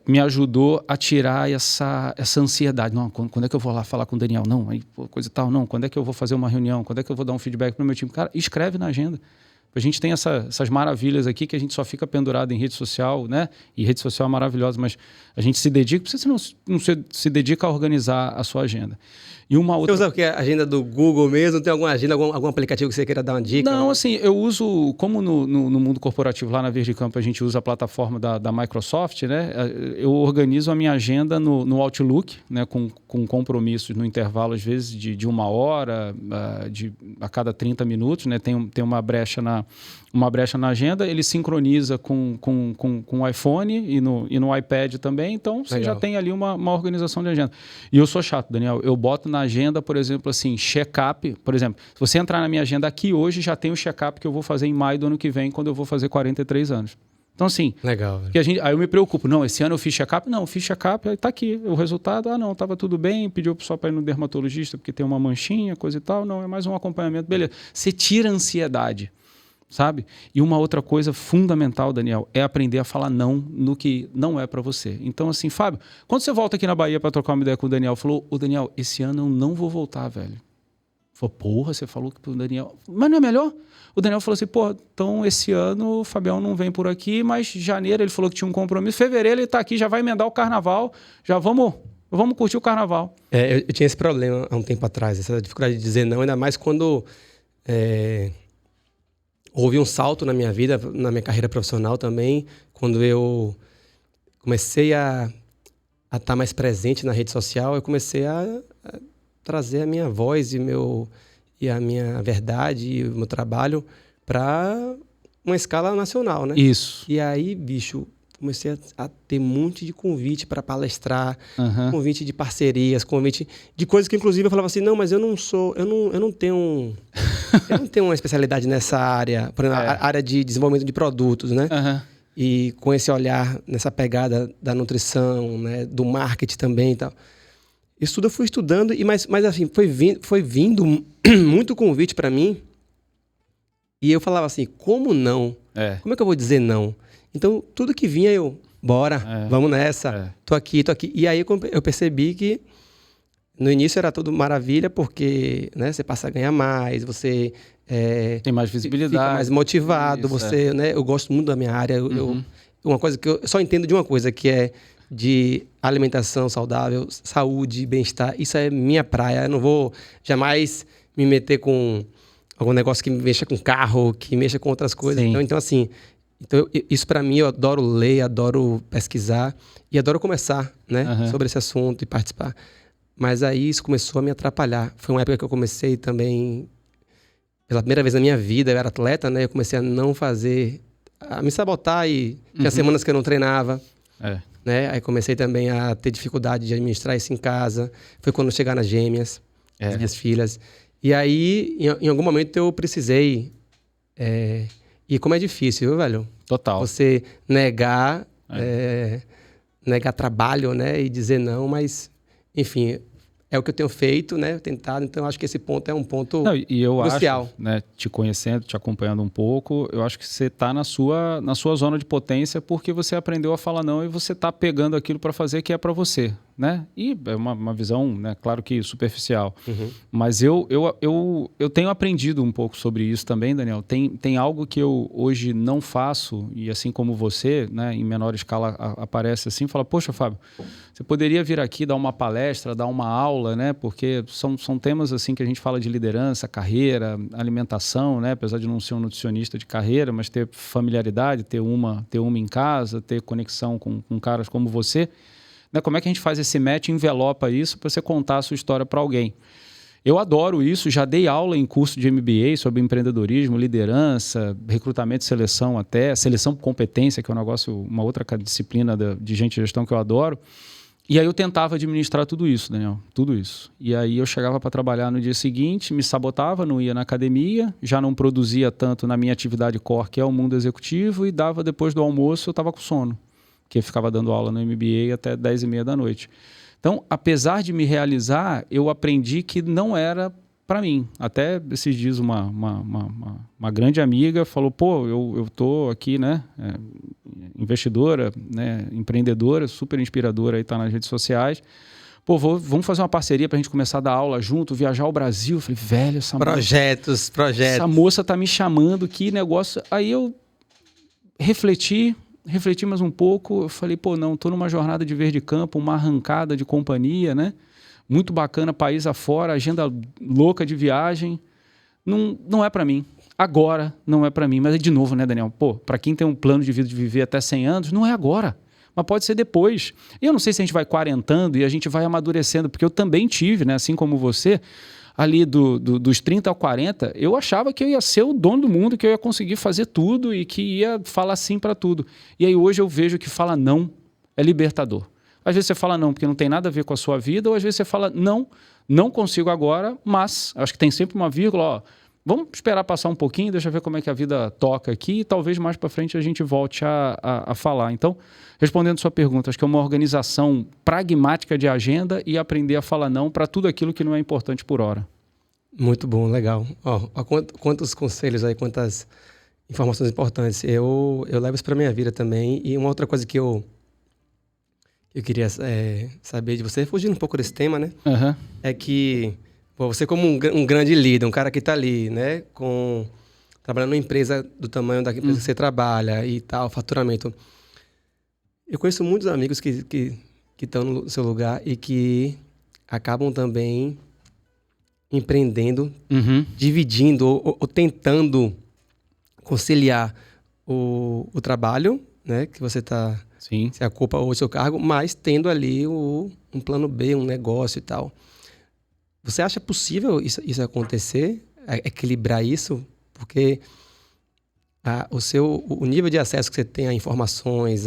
me ajudou a tirar essa ansiedade. Não, quando é que eu vou lá falar com o Daniel? Não, aí, coisa e tal. Não, quando é que eu vou fazer uma reunião? Quando é que eu vou dar um feedback para o meu time? Cara, escreve na agenda. A gente tem essas maravilhas aqui que a gente só fica pendurado em rede social, né? E rede social é maravilhosa, mas a gente se dedica, você não se dedica a organizar a sua agenda. E uma outra... Você usa o quê? A agenda do Google mesmo? Tem alguma agenda, algum aplicativo que você queira dar uma dica? Não, assim, eu uso, como no mundo corporativo lá na Verde Campo a gente usa a plataforma da Microsoft, né? Eu organizo a minha agenda no Outlook, né? Com compromissos no intervalo, às vezes, de 1 hora, a cada 30 minutos, né? Tem uma brecha na agenda, ele sincroniza com o iPhone e no iPad também, então você já tem ali uma organização de agenda. E eu sou chato, Daniel, eu boto na agenda, por exemplo, assim, check-up, por exemplo, se você entrar na minha agenda aqui hoje, já tem o check-up que eu vou fazer em maio do ano que vem, quando eu vou fazer 43 anos. Então, assim, legal, aí eu me preocupo, não, esse ano eu fiz check-up? Não, fiz check-up, aí tá aqui, o resultado, não, estava tudo bem, pediu só para ir no dermatologista porque tem uma manchinha, coisa e tal, não, é mais um acompanhamento, beleza. Você tira a ansiedade. sabe? E uma outra coisa fundamental, Daniel, é aprender a falar não no que não é para você. Então, assim, Fábio, quando você volta aqui na Bahia para trocar uma ideia com o Daniel, falou, ô Daniel, esse ano eu não vou voltar, velho. Falou, porra, você falou que pro Daniel... Mas não é melhor? O Daniel falou assim, pô, então esse ano o Fabião não vem por aqui, mas janeiro ele falou que tinha um compromisso, fevereiro ele tá aqui, já vai emendar o carnaval, já vamos curtir o carnaval. Eu tinha esse problema há um tempo atrás, essa dificuldade de dizer não, ainda mais quando houve um salto na minha vida, na minha carreira profissional também, quando eu comecei a estar mais presente na rede social, eu comecei a trazer a minha voz e a minha verdade e o meu trabalho para uma escala nacional, né? Isso. E aí, bicho, comecei a ter um monte de convite para palestrar, convite de parcerias, convite de coisas que, inclusive, eu falava assim, não, mas eu não tenho uma especialidade nessa área, por exemplo, a área de desenvolvimento de produtos, né? E com esse olhar, nessa pegada da nutrição, né? Do marketing também e tal. Isso tudo eu fui estudando, mas assim, foi vindo muito convite para mim. E eu falava assim, como não? Como é que eu vou dizer não? Então, tudo que vinha bora, vamos nessa, tô aqui. E aí eu percebi que no início era tudo maravilha, porque né, você passa a ganhar mais, você... tem mais visibilidade. Fica mais motivado, isso, né? Eu gosto muito da minha área. Uma coisa que eu só entendo de uma coisa, que é de alimentação saudável, saúde, bem-estar. Isso é minha praia. Eu não vou jamais me meter com algum negócio que mexa com carro, que mexa com outras coisas. Então assim, isso para mim, eu adoro ler, adoro pesquisar e adoro conversar, né, sobre esse assunto e participar. Mas aí isso começou a me atrapalhar. Foi uma época que eu comecei também, pela primeira vez na minha vida, eu era atleta, né? Eu comecei a não fazer, a me sabotar e tinha semanas que eu não treinava. Né? Aí comecei também a ter dificuldade de administrar isso em casa. Foi quando chegaram as gêmeas, as minhas filhas. E aí, em algum momento, eu precisei... E como é difícil, viu, velho? Total. Você negar trabalho, né? E dizer não, mas... Enfim, é o que eu tenho feito, né? Tentado. Então, eu acho que esse ponto é um ponto crucial. Acho, né, te conhecendo, te acompanhando um pouco, eu acho que você está na sua zona de potência porque você aprendeu a falar não e você está pegando aquilo para fazer que é para você, né? E é uma visão, né, claro que superficial. Mas eu tenho aprendido um pouco sobre isso também, Daniel. Tem algo que eu hoje não faço e assim como você, né, em menor escala aparece assim, fala, poxa, Fábio, você poderia vir aqui dar uma palestra, dar uma aula, né? Porque são temas assim que a gente fala de liderança, carreira, alimentação, né? Apesar de não ser um nutricionista de carreira, mas ter familiaridade, ter uma em casa, ter conexão com caras como você. Né? Como é que a gente faz esse match, envelopa isso para você contar a sua história para alguém? Eu adoro isso, já dei aula em curso de MBA sobre empreendedorismo, liderança, recrutamento e seleção até, seleção por competência, que é um negócio, uma outra disciplina de gente de gestão que eu adoro. E aí eu tentava administrar tudo isso, Daniel, tudo isso. E aí eu chegava para trabalhar no dia seguinte, me sabotava, não ia na academia, já não produzia tanto na minha atividade core, que é o mundo executivo, e dava depois do almoço, eu estava com sono, porque eu ficava dando aula no MBA até 10h30 da noite. Então, apesar de me realizar, eu aprendi que não era para mim. Até esses dias uma grande amiga falou, pô, eu tô aqui, né, investidora, né, empreendedora, super inspiradora, aí tá nas redes sociais. Pô, vamos fazer uma parceria pra gente começar a dar aula junto, viajar ao Brasil. Eu falei, velho, projetos. Essa moça tá me chamando, que negócio. Aí eu refleti mais um pouco, eu falei, pô, não, tô numa jornada de verde campo, uma arrancada de companhia, né? Muito bacana, país afora, agenda louca de viagem. Não é para mim. Agora não é para mim. Mas de novo, né, Daniel? Pô, para quem tem um plano de vida de viver até 100 anos, não é agora. Mas pode ser depois. E eu não sei se a gente vai quarentando e a gente vai amadurecendo, porque eu também tive, né, assim como você, ali dos 30 ao 40, eu achava que eu ia ser o dono do mundo, que eu ia conseguir fazer tudo e que ia falar sim para tudo. E aí hoje eu vejo que falar não é libertador. Às vezes você fala não porque não tem nada a ver com a sua vida, ou às vezes você fala não consigo agora, mas acho que tem sempre uma vírgula, ó, vamos esperar passar um pouquinho, deixa eu ver como é que a vida toca aqui e talvez mais para frente a gente volte a falar. Então, respondendo a sua pergunta, acho que é uma organização pragmática de agenda e aprender a falar não para tudo aquilo que não é importante por hora. Muito bom, legal. Ó, quantos conselhos aí, quantas informações importantes. Eu levo isso para minha vida também. E uma outra coisa que eu queria saber de você, fugindo um pouco desse tema, né? Uhum. É que você como um grande líder, um cara que está ali, né? Trabalhando numa empresa do tamanho da empresa que você trabalha e tal, faturamento. Eu conheço muitos amigos que estão no seu lugar e que acabam também empreendendo, dividindo ou tentando conciliar o trabalho, né, que você está se ocupa ou o seu cargo, mas tendo ali um plano B, um negócio e tal. Você acha possível isso acontecer? Equilibrar isso? Porque o nível de acesso que você tem a informações,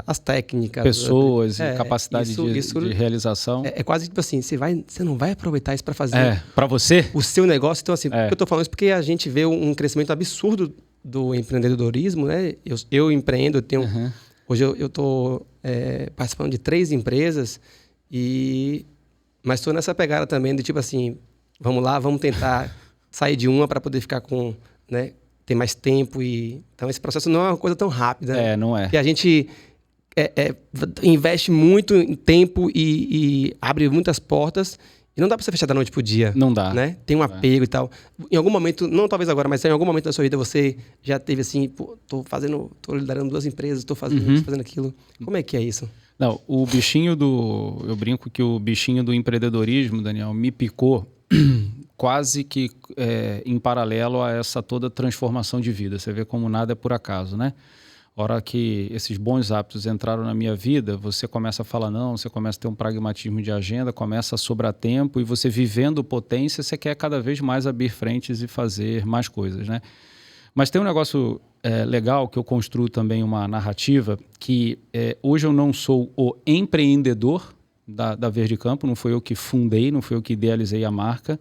as técnicas... Pessoas, capacidade de realização. É quase tipo assim, você não vai aproveitar isso para fazer... para você? O seu negócio. Então, assim, por que eu estou falando isso? Porque a gente vê um crescimento absurdo do empreendedorismo, né? Eu empreendo, hoje eu estou participando de 3 empresas, mas estou nessa pegada também de tipo assim, vamos lá, vamos tentar sair de uma para poder ficar com... né, ter mais tempo. Então, esse processo não é uma coisa tão rápida. Né? Não é. Que a gente investe muito em tempo e abre muitas portas e não dá para você fechar da noite pro dia. Não dá. Né? Tem um apego e tal. Em algum momento, não talvez agora, mas em algum momento da sua vida você já teve assim, tô liderando 2 empresas, tô fazendo isso, fazendo aquilo. Como é que é isso? Não, eu brinco que o bichinho do empreendedorismo, Daniel, me picou quase que em paralelo a essa toda transformação de vida. Você vê como nada é por acaso, né? A hora que esses bons hábitos entraram na minha vida, você começa a falar não, você começa a ter um pragmatismo de agenda, começa a sobrar tempo e você vivendo potência, você quer cada vez mais abrir frentes e fazer mais coisas, né? Mas tem um negócio legal que eu construo também uma narrativa que hoje eu não sou o empreendedor da Verde Campo, não foi eu que fundei, não foi eu que idealizei a marca,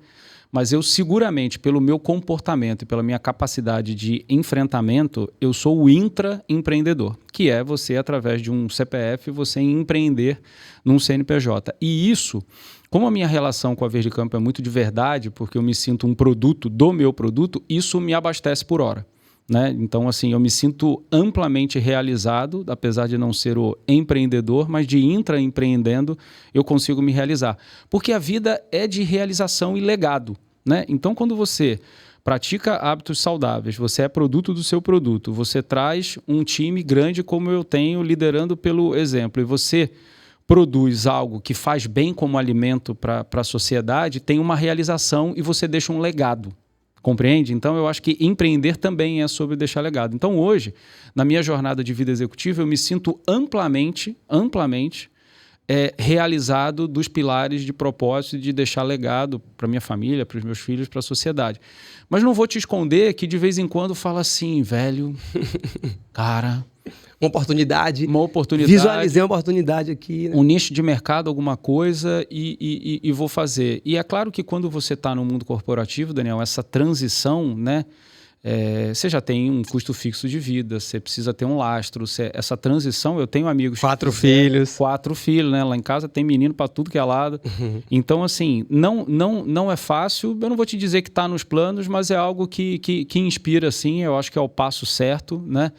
mas eu seguramente, pelo meu comportamento e pela minha capacidade de enfrentamento, eu sou o intraempreendedor, que é você, através de um CPF, você empreender num CNPJ. E isso, como a minha relação com a Verde Campo é muito de verdade, porque eu me sinto um produto do meu produto, isso me abastece por hora. Né? Então, assim, eu me sinto amplamente realizado, apesar de não ser o empreendedor, mas de intraempreendendo eu consigo me realizar. Porque a vida é de realização e legado. Né? Então, quando você pratica hábitos saudáveis, você é produto do seu produto, você traz um time grande como eu tenho, liderando pelo exemplo, e você produz algo que faz bem como alimento para a sociedade, tem uma realização e você deixa um legado. Compreende? Então, eu acho que empreender também é sobre deixar legado. Então, hoje, na minha jornada de vida executiva, eu me sinto amplamente realizado dos pilares de propósito de deixar legado para minha família, para os meus filhos, para a sociedade. Mas não vou te esconder que de vez em quando fala assim, velho, cara... Uma oportunidade. Visualizei uma oportunidade aqui. Né? Um nicho de mercado, alguma coisa e vou fazer. E é claro que quando você está no mundo corporativo, Daniel, essa transição, né? Você já tem um custo fixo de vida, você precisa ter um lastro. Essa transição, eu tenho amigos... 4 filhos. 4 filhos, né? Lá em casa tem menino para tudo que é lado. Então, assim, não é fácil. Eu não vou te dizer que está nos planos, mas é algo que inspira, assim. Eu acho que é o passo certo, né?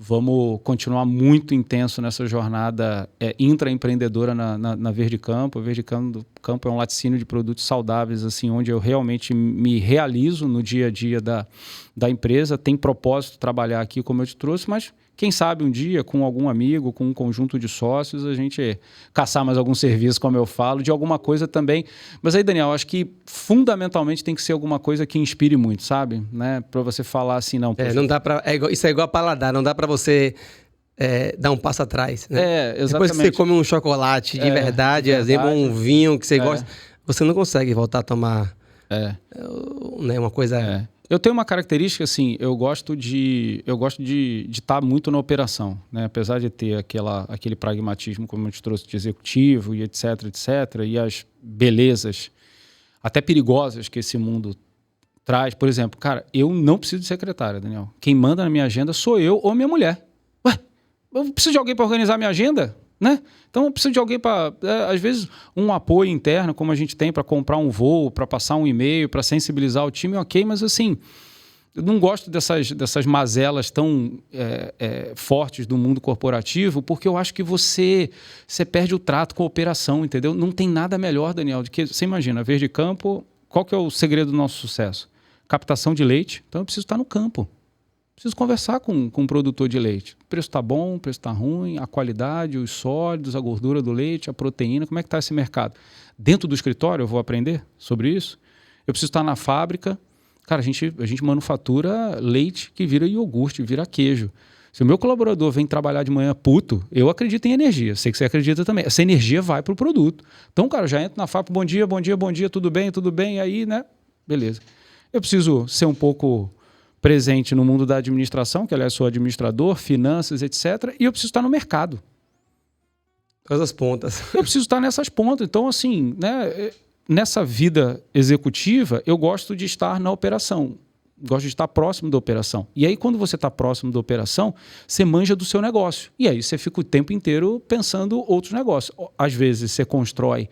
Vamos continuar muito intenso nessa jornada intraempreendedora na Verde Campo. A Verde Campo é um laticínio de produtos saudáveis, assim, onde eu realmente me realizo no dia a dia da empresa. Tem propósito trabalhar aqui, como eu te trouxe, mas quem sabe um dia, com algum amigo, com um conjunto de sócios, a gente caçar mais algum serviço, como eu falo, de alguma coisa também. Mas aí, Daniel, acho que fundamentalmente tem que ser alguma coisa que inspire muito, sabe? Né? Para você falar assim, não... não dá pra, isso é igual a paladar, não dá para você dar um passo atrás. Né? Exatamente. Depois que você come um chocolate de verdade, exemplo, um vinho que você gosta, você não consegue voltar a tomar uma coisa... Eu tenho uma característica, assim, eu gosto de estar muito na operação, né? Apesar de ter aquele pragmatismo, como eu te trouxe, de executivo e etc, e as belezas, até perigosas que esse mundo traz. Por exemplo, cara, eu não preciso de secretária, Daniel. Quem manda na minha agenda sou eu ou minha mulher. Ué, eu preciso de alguém para organizar minha agenda? Né? Então eu preciso de alguém para, às vezes, um apoio interno, como a gente tem para comprar um voo, para passar um e-mail, para sensibilizar o time, ok, mas assim, Eu não gosto dessas mazelas tão fortes do mundo corporativo, porque eu acho que você perde o trato com a operação, entendeu? Não tem nada melhor, Daniel, do que... Você imagina, a Verde Campo, qual que é o segredo do nosso sucesso? Captação de leite. Então eu preciso estar no campo. Preciso conversar com um produtor de leite. O preço está bom, o preço está ruim, a qualidade, os sólidos, a gordura do leite, a proteína, como é que está esse mercado? Dentro do escritório eu vou aprender sobre isso? Eu preciso estar na fábrica. Cara, a gente manufatura leite que vira iogurte, vira queijo. Se o meu colaborador vem trabalhar de manhã puto, eu acredito em energia. Sei que você acredita também. Essa energia vai para o produto. Então, cara, eu já entro na fábrica, bom dia, tudo bem, e aí, né? Beleza. Eu preciso ser um pouco presente no mundo da administração, que aliás sou administrador, finanças, etc. E eu preciso estar no mercado. Todas as pontas. Eu preciso estar nessas pontas. Então, assim, né? Nessa vida executiva, eu gosto de estar na operação. Gosto de estar próximo da operação. E aí, quando você está próximo da operação, você manja do seu negócio. E aí você fica o tempo inteiro pensando outros negócios. Às vezes você constrói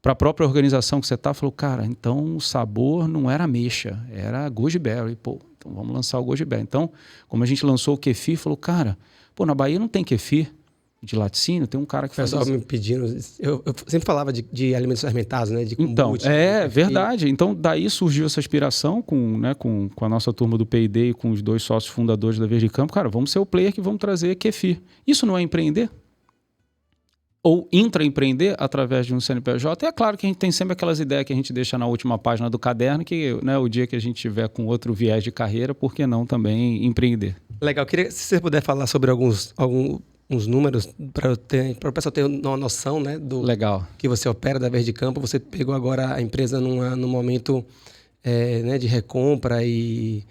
para a própria organização que você está, falou, cara, então o sabor não era ameixa, era goji berry. Pô, então vamos lançar o goji berry. Então, como a gente lançou o kefir, falou, cara, pô, na Bahia não tem kefir de laticínio, tem um cara que faz... O pessoal me pedindo... Eu sempre falava de alimentos fermentados, né? De kombucha. Então, verdade. Então, daí surgiu essa inspiração com a nossa turma do P&D e com os 2 sócios fundadores da Verde Campo. Cara, vamos ser o player que vamos trazer kefir. Isso não é empreender? Ou intraempreender através de um CNPJ? É claro que a gente tem sempre aquelas ideias que a gente deixa na última página do caderno, que, né, o dia que a gente tiver com outro viés de carreira, por que não também empreender? Legal. Queria, se você puder falar sobre alguns números para o pessoal ter uma noção, né, do Legal. Que você opera da Verde Campo. Você pegou agora a empresa num momento né, de recompra e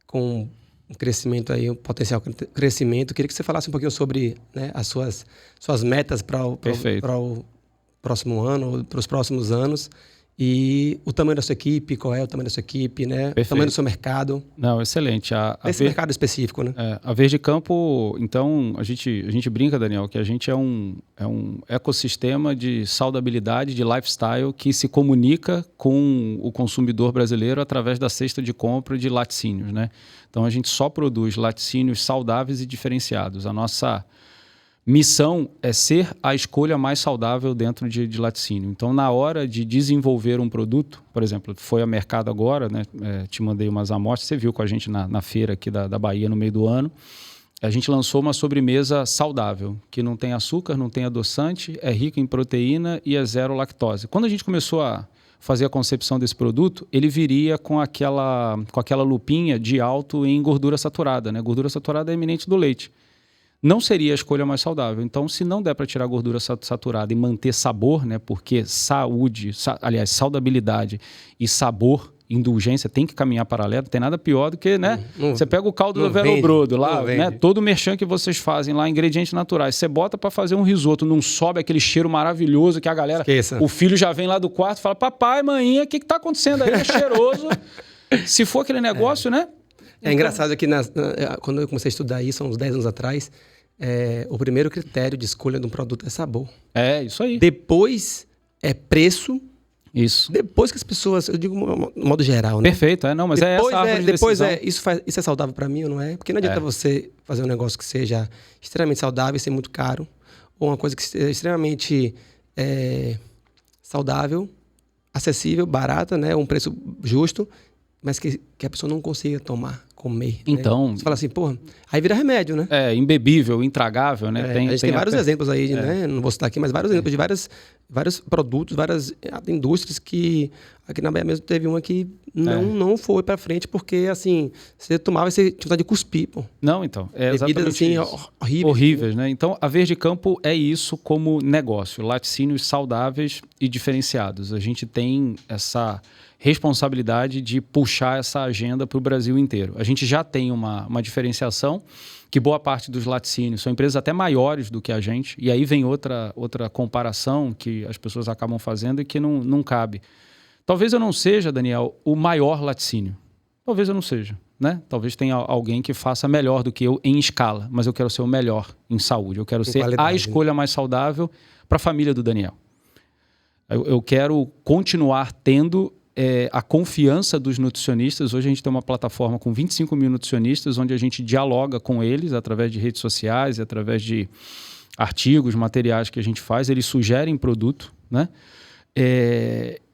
com um crescimento aí, um potencial crescimento. Queria que você falasse um pouquinho sobre, né, as suas metas para o próximo ano, para os próximos anos. E o tamanho da sua equipe, qual é o tamanho da sua equipe, né? O tamanho do seu mercado. Não, excelente. Esse mercado específico, né? A Verde Campo, então, a gente brinca, Daniel, que a gente é um ecossistema de saudabilidade, de lifestyle, que se comunica com o consumidor brasileiro através da cesta de compra de laticínios, né? Então, a gente só produz laticínios saudáveis e diferenciados. A nossa missão é ser a escolha mais saudável dentro de laticínio. Então, na hora de desenvolver um produto, por exemplo, foi a mercado agora, né? Te mandei umas amostras, você viu com a gente na feira aqui da Bahia no meio do ano. A gente lançou uma sobremesa saudável, que não tem açúcar, não tem adoçante, é rica em proteína e é zero lactose. Quando a gente começou a fazer a concepção desse produto, ele viria com aquela lupinha de alto em gordura saturada, né? Gordura saturada é eminente do leite. Não seria a escolha mais saudável. Então, se não der para tirar a gordura saturada e manter sabor, né? Porque saudabilidade e sabor, indulgência, tem que caminhar paralelo. Não tem nada pior do que, né? Você pega o caldo do Verobrodo lá, né? Todo o merchan que vocês fazem lá, ingredientes naturais. Você bota para fazer um risoto, não sobe aquele cheiro maravilhoso que a galera... Esqueça. O filho já vem lá do quarto e fala, papai, maninha, o que está acontecendo aí? É cheiroso. Se for aquele negócio, né? É engraçado que quando eu comecei a estudar isso, há uns 10 anos atrás, o primeiro critério de escolha de um produto é sabor. É, isso aí. Depois é preço. Isso. Depois que as pessoas, eu digo no modo geral, né? Perfeito, mas depois é essa árvore de decisão. Isso é saudável para mim ou não é? Porque não adianta você fazer um negócio que seja extremamente saudável e ser muito caro, ou uma coisa que seja extremamente saudável, acessível, barata, né? Um preço justo, mas que a pessoa não consiga comer. Então... Né? Você fala assim, porra, aí vira remédio, né? Embebível, intragável, né? A gente tem vários exemplos aí, né? Não vou citar aqui, mas vários exemplos de vários produtos, várias indústrias que... Aqui na Bahia mesmo teve uma que não foi pra frente porque, assim, você tomava e você tinha vontade de cuspir, pô. Não, então, exatamente bebidas, assim, isso. Horríveis, né? Então, a Verde Campo é isso como negócio. Laticínios saudáveis e diferenciados. A gente tem essa responsabilidade de puxar essa agenda para o Brasil inteiro. A gente já tem uma diferenciação que boa parte dos laticínios são empresas até maiores do que a gente, e aí vem outra comparação que as pessoas acabam fazendo e que não cabe. Talvez eu não seja, Daniel, o maior laticínio. Talvez eu não seja, né? Talvez tenha alguém que faça melhor do que eu em escala, mas eu quero ser o melhor em saúde. Eu quero ser a escolha mais saudável para a família do Daniel. Eu quero continuar tendo a confiança dos nutricionistas. Hoje a gente tem uma plataforma com 25 mil nutricionistas, onde a gente dialoga com eles através de redes sociais, através de artigos, materiais que a gente faz. Eles sugerem produto, né?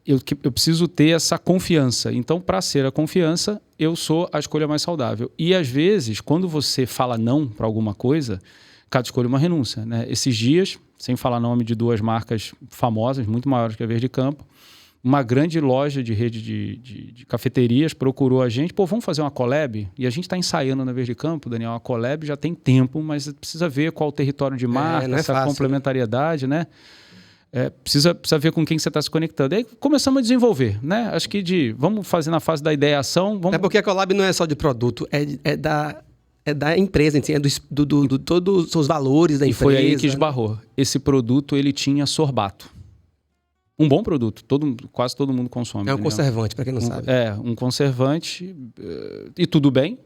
Eu preciso ter essa confiança. Então, para ser a confiança, eu sou a escolha mais saudável. E, às vezes, quando você fala não para alguma coisa, cada escolha é uma renúncia, né? Esses dias, sem falar nome de 2 marcas famosas, muito maiores que a Verde Campo, uma grande loja de rede de cafeterias procurou a gente. Pô, vamos fazer uma collab? E a gente está ensaiando na Verde Campo, Daniel. A collab já tem tempo, mas precisa ver qual o território de marca, essa fácil, complementariedade, né? Precisa ver com quem você está se conectando. Aí começamos a desenvolver, né? Acho que vamos fazer na fase da ideação. É porque a collab não é só de produto, é da empresa, assim, todos os seus valores da empresa. E foi aí que esbarrou. Esse produto, ele tinha sorbato. Um bom produto, quase todo mundo consome. É um conservante, para quem não sabe. Um conservante, e tudo bem.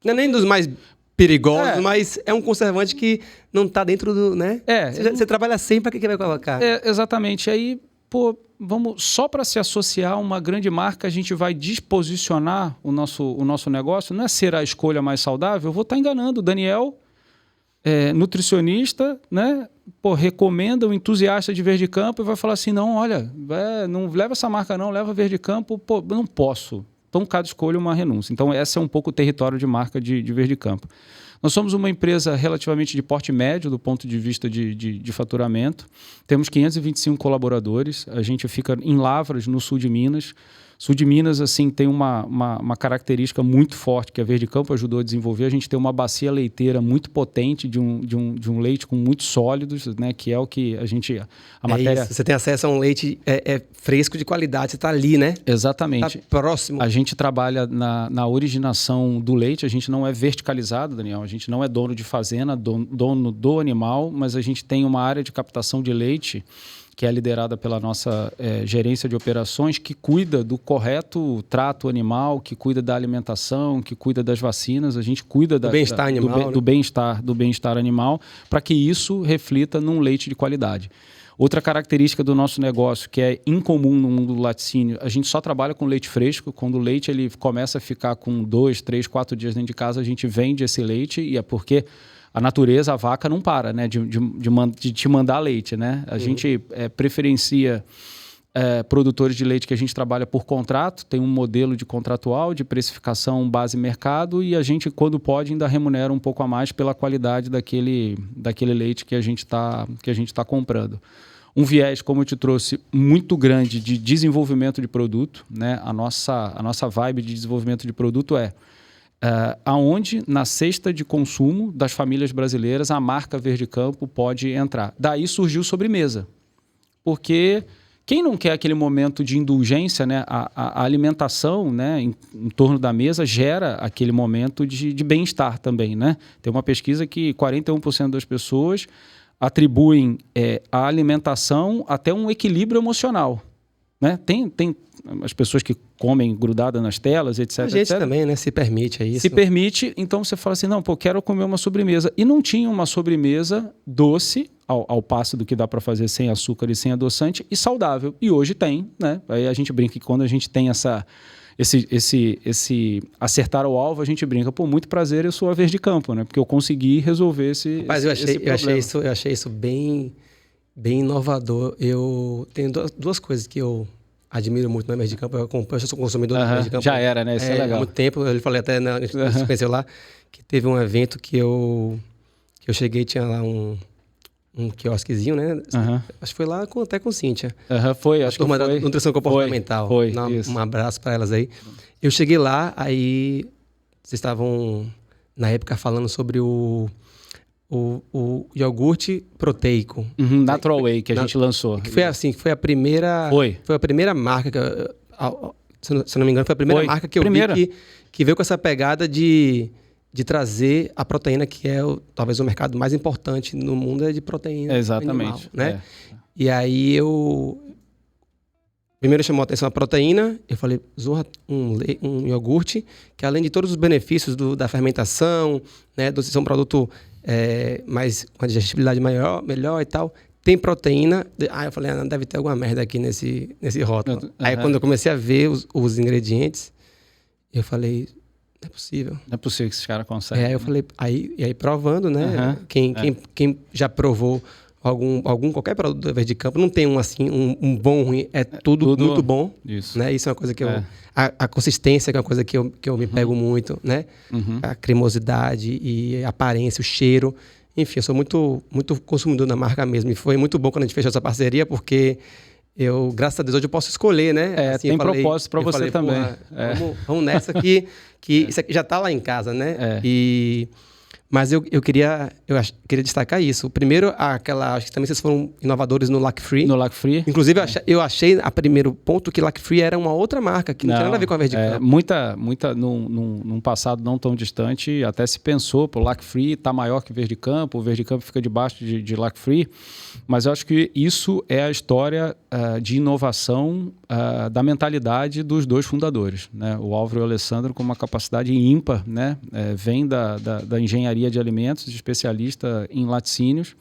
Não é nem dos mais perigosos, mas é um conservante que não está dentro do, né? Você trabalha sempre, para que vai colocar? Exatamente. Aí, pô, só para se associar a uma grande marca, a gente vai disposicionar o nosso negócio. Não é ser a escolha mais saudável, eu vou estar enganando o Daniel, nutricionista, né? Pô, recomenda o entusiasta de Verde Campo e vai falar assim, não, olha, não leva essa marca não, leva Verde Campo, pô, não posso. Então, cada escolha é uma renúncia. Então, esse é um pouco o território de marca de Verde Campo. Nós somos uma empresa relativamente de porte médio do ponto de vista de faturamento. Temos 525 colaboradores. A gente fica em Lavras, no sul de Minas. Sul de Minas, assim, tem uma característica muito forte que a Verde Campo ajudou a desenvolver. A gente tem uma bacia leiteira muito potente de um leite com muitos sólidos, né? Que é o que a gente... matéria... Isso. Você tem acesso a um leite fresco de qualidade. Você está ali, né? Exatamente. Está próximo. A gente trabalha na originação do leite. A gente não é verticalizado, Daniel. A gente não é dono de fazenda, dono do animal, mas a gente tem uma área de captação de leite que é liderada pela nossa gerência de operações, que cuida do correto trato animal, que cuida da alimentação, que cuida das vacinas. A gente cuida do bem-estar animal, do bem-estar animal, para que isso reflita num leite de qualidade. Outra característica do nosso negócio, que é incomum no mundo do laticínio, a gente só trabalha com leite fresco. Quando o leite ele começa a ficar com 2, 3, 4 dias dentro de casa, a gente vende esse leite, e é porque a natureza, a vaca não para, né, de te mandar leite, né? A gente preferencia produtores de leite que a gente trabalha por contrato, tem um modelo de contratual, de precificação base mercado, e a gente, quando pode, ainda remunera um pouco a mais pela qualidade daquele leite que a gente tá comprando. Um viés, como eu te trouxe, muito grande de desenvolvimento de produto, né? A nossa vibe de desenvolvimento de produto aonde na cesta de consumo das famílias brasileiras a marca Verde Campo pode entrar. Daí surgiu sobremesa, porque quem não quer aquele momento de indulgência, né? A alimentação, né, em torno da mesa gera aquele momento de bem-estar também, né? Tem uma pesquisa que 41% das pessoas atribuem a alimentação até um equilíbrio emocional, né? Tem as pessoas que comem grudadas nas telas, etc. A gente também, né? Se permite isso. Se permite, então você fala assim, não, pô, quero comer uma sobremesa. E não tinha uma sobremesa doce, ao passo do que dá para fazer sem açúcar e sem adoçante, e saudável. E hoje tem, né? Aí a gente brinca que quando a gente tem esse acertar o alvo, a gente brinca, pô, muito prazer, eu sou a Verde Campo, né? Porque eu consegui resolver esse Mas eu achei isso bem inovador. Eu tenho duas coisas que eu admiro muito na Verde Campo. Eu sou consumidor da Verde Campo. Já era, né? Isso é legal. Há muito tempo. Eu falei até na conheceu lá que teve um evento que eu cheguei, tinha lá um quiosquezinho, né? Acho que foi lá até com Cíntia. Foi, acho que foi. A turma da nutrição comportamental. Foi, um abraço para elas aí. Eu cheguei lá, aí vocês estavam, na época, falando sobre o iogurte proteico. Natural Whey, que a gente lançou. Que foi assim, foi a primeira... Foi a primeira marca, se eu não me engano, foi a primeira marca que eu vi que veio com essa pegada de trazer a proteína, que é talvez o mercado mais importante no mundo, de proteína. Exatamente. Animal, né? E aí primeiro chamou a atenção a proteína, eu falei, Zorra, um iogurte, que além de todos os benefícios da fermentação, né, do ser um produto mais com a digestibilidade melhor e tal, tem proteína. Aí eu falei, deve ter alguma merda aqui nesse rótulo. Aí quando eu comecei a ver os ingredientes, eu falei, não é possível. Não é possível que esses caras conseguem. Aí eu falei, aí provando, né? Quem já provou qualquer produto da Verde Campo, não tem um bom, ruim, é tudo muito bom. Isso. Né? Isso é uma coisa que a consistência, que é uma coisa que eu me pego muito, né? A cremosidade e a aparência, o cheiro. Enfim, eu sou muito, muito consumidor da marca mesmo. E foi muito bom quando a gente fechou essa parceria, porque graças a Deus, hoje eu posso escolher, né? Tem propósito para você também. Vamos nessa que isso aqui já está lá em casa, né? Mas eu queria destacar isso. Primeiro, acho que também vocês foram inovadores no Lac Free. No Lac Free. Inclusive, eu achei, a primeiro ponto, que Lac Free era uma outra marca, que não tinha nada a ver com a Verde Campo. Num passado não tão distante, até se pensou, o Lac Free está maior que o Verde Campo, o Verde Campo fica debaixo de Lac Free, mas eu acho que isso é a história de inovação da mentalidade dos dois fundadores, né? O Álvaro e o Alessandro, com uma capacidade ímpar, né? Vem da engenharia de alimentos, especialista em laticínios,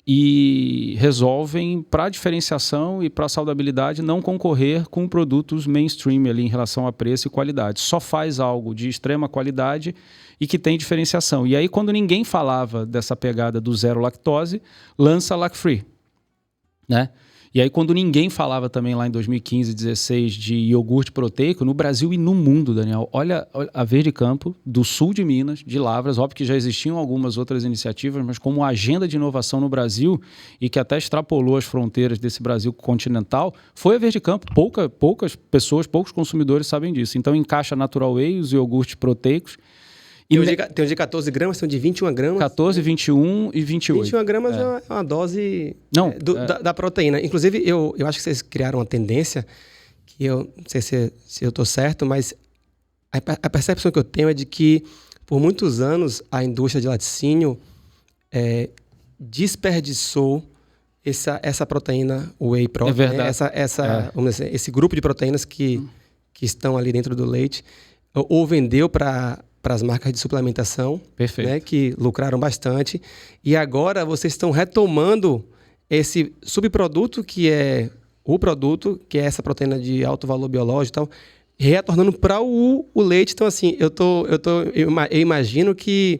e resolvem, para diferenciação e para saudabilidade, não concorrer com produtos mainstream ali em relação a preço e qualidade. Só faz algo de extrema qualidade e que tem diferenciação. E aí, quando ninguém falava dessa pegada do zero lactose, lança Lac Free, né? E aí, quando ninguém falava também lá em 2015, 2016 de iogurte proteico, no Brasil e no mundo, Daniel, olha a Verde Campo, do sul de Minas, de Lavras, óbvio que já existiam algumas outras iniciativas, mas como agenda de inovação no Brasil e que até extrapolou as fronteiras desse Brasil continental, foi a Verde Campo. Poucas pessoas, poucos consumidores sabem disso. Então, encaixa Natural Whey, os iogurtes proteicos. Tem um de 14 gramas, tem um de 21 gramas. 14, 21 e 28. 21 gramas é uma dose da proteína. Inclusive, eu acho que vocês criaram uma tendência, que eu não sei se eu estou certo, mas a percepção que eu tenho é de que, por muitos anos, a indústria de laticínio desperdiçou essa proteína whey protein. É verdade. Vamos dizer, esse grupo de proteínas que estão ali dentro do leite, ou vendeu para as marcas de suplementação, né, que lucraram bastante. E agora vocês estão retomando esse subproduto, que é o produto, que é essa proteína de alto valor biológico e tal, retornando para o leite. Então, assim, eu imagino que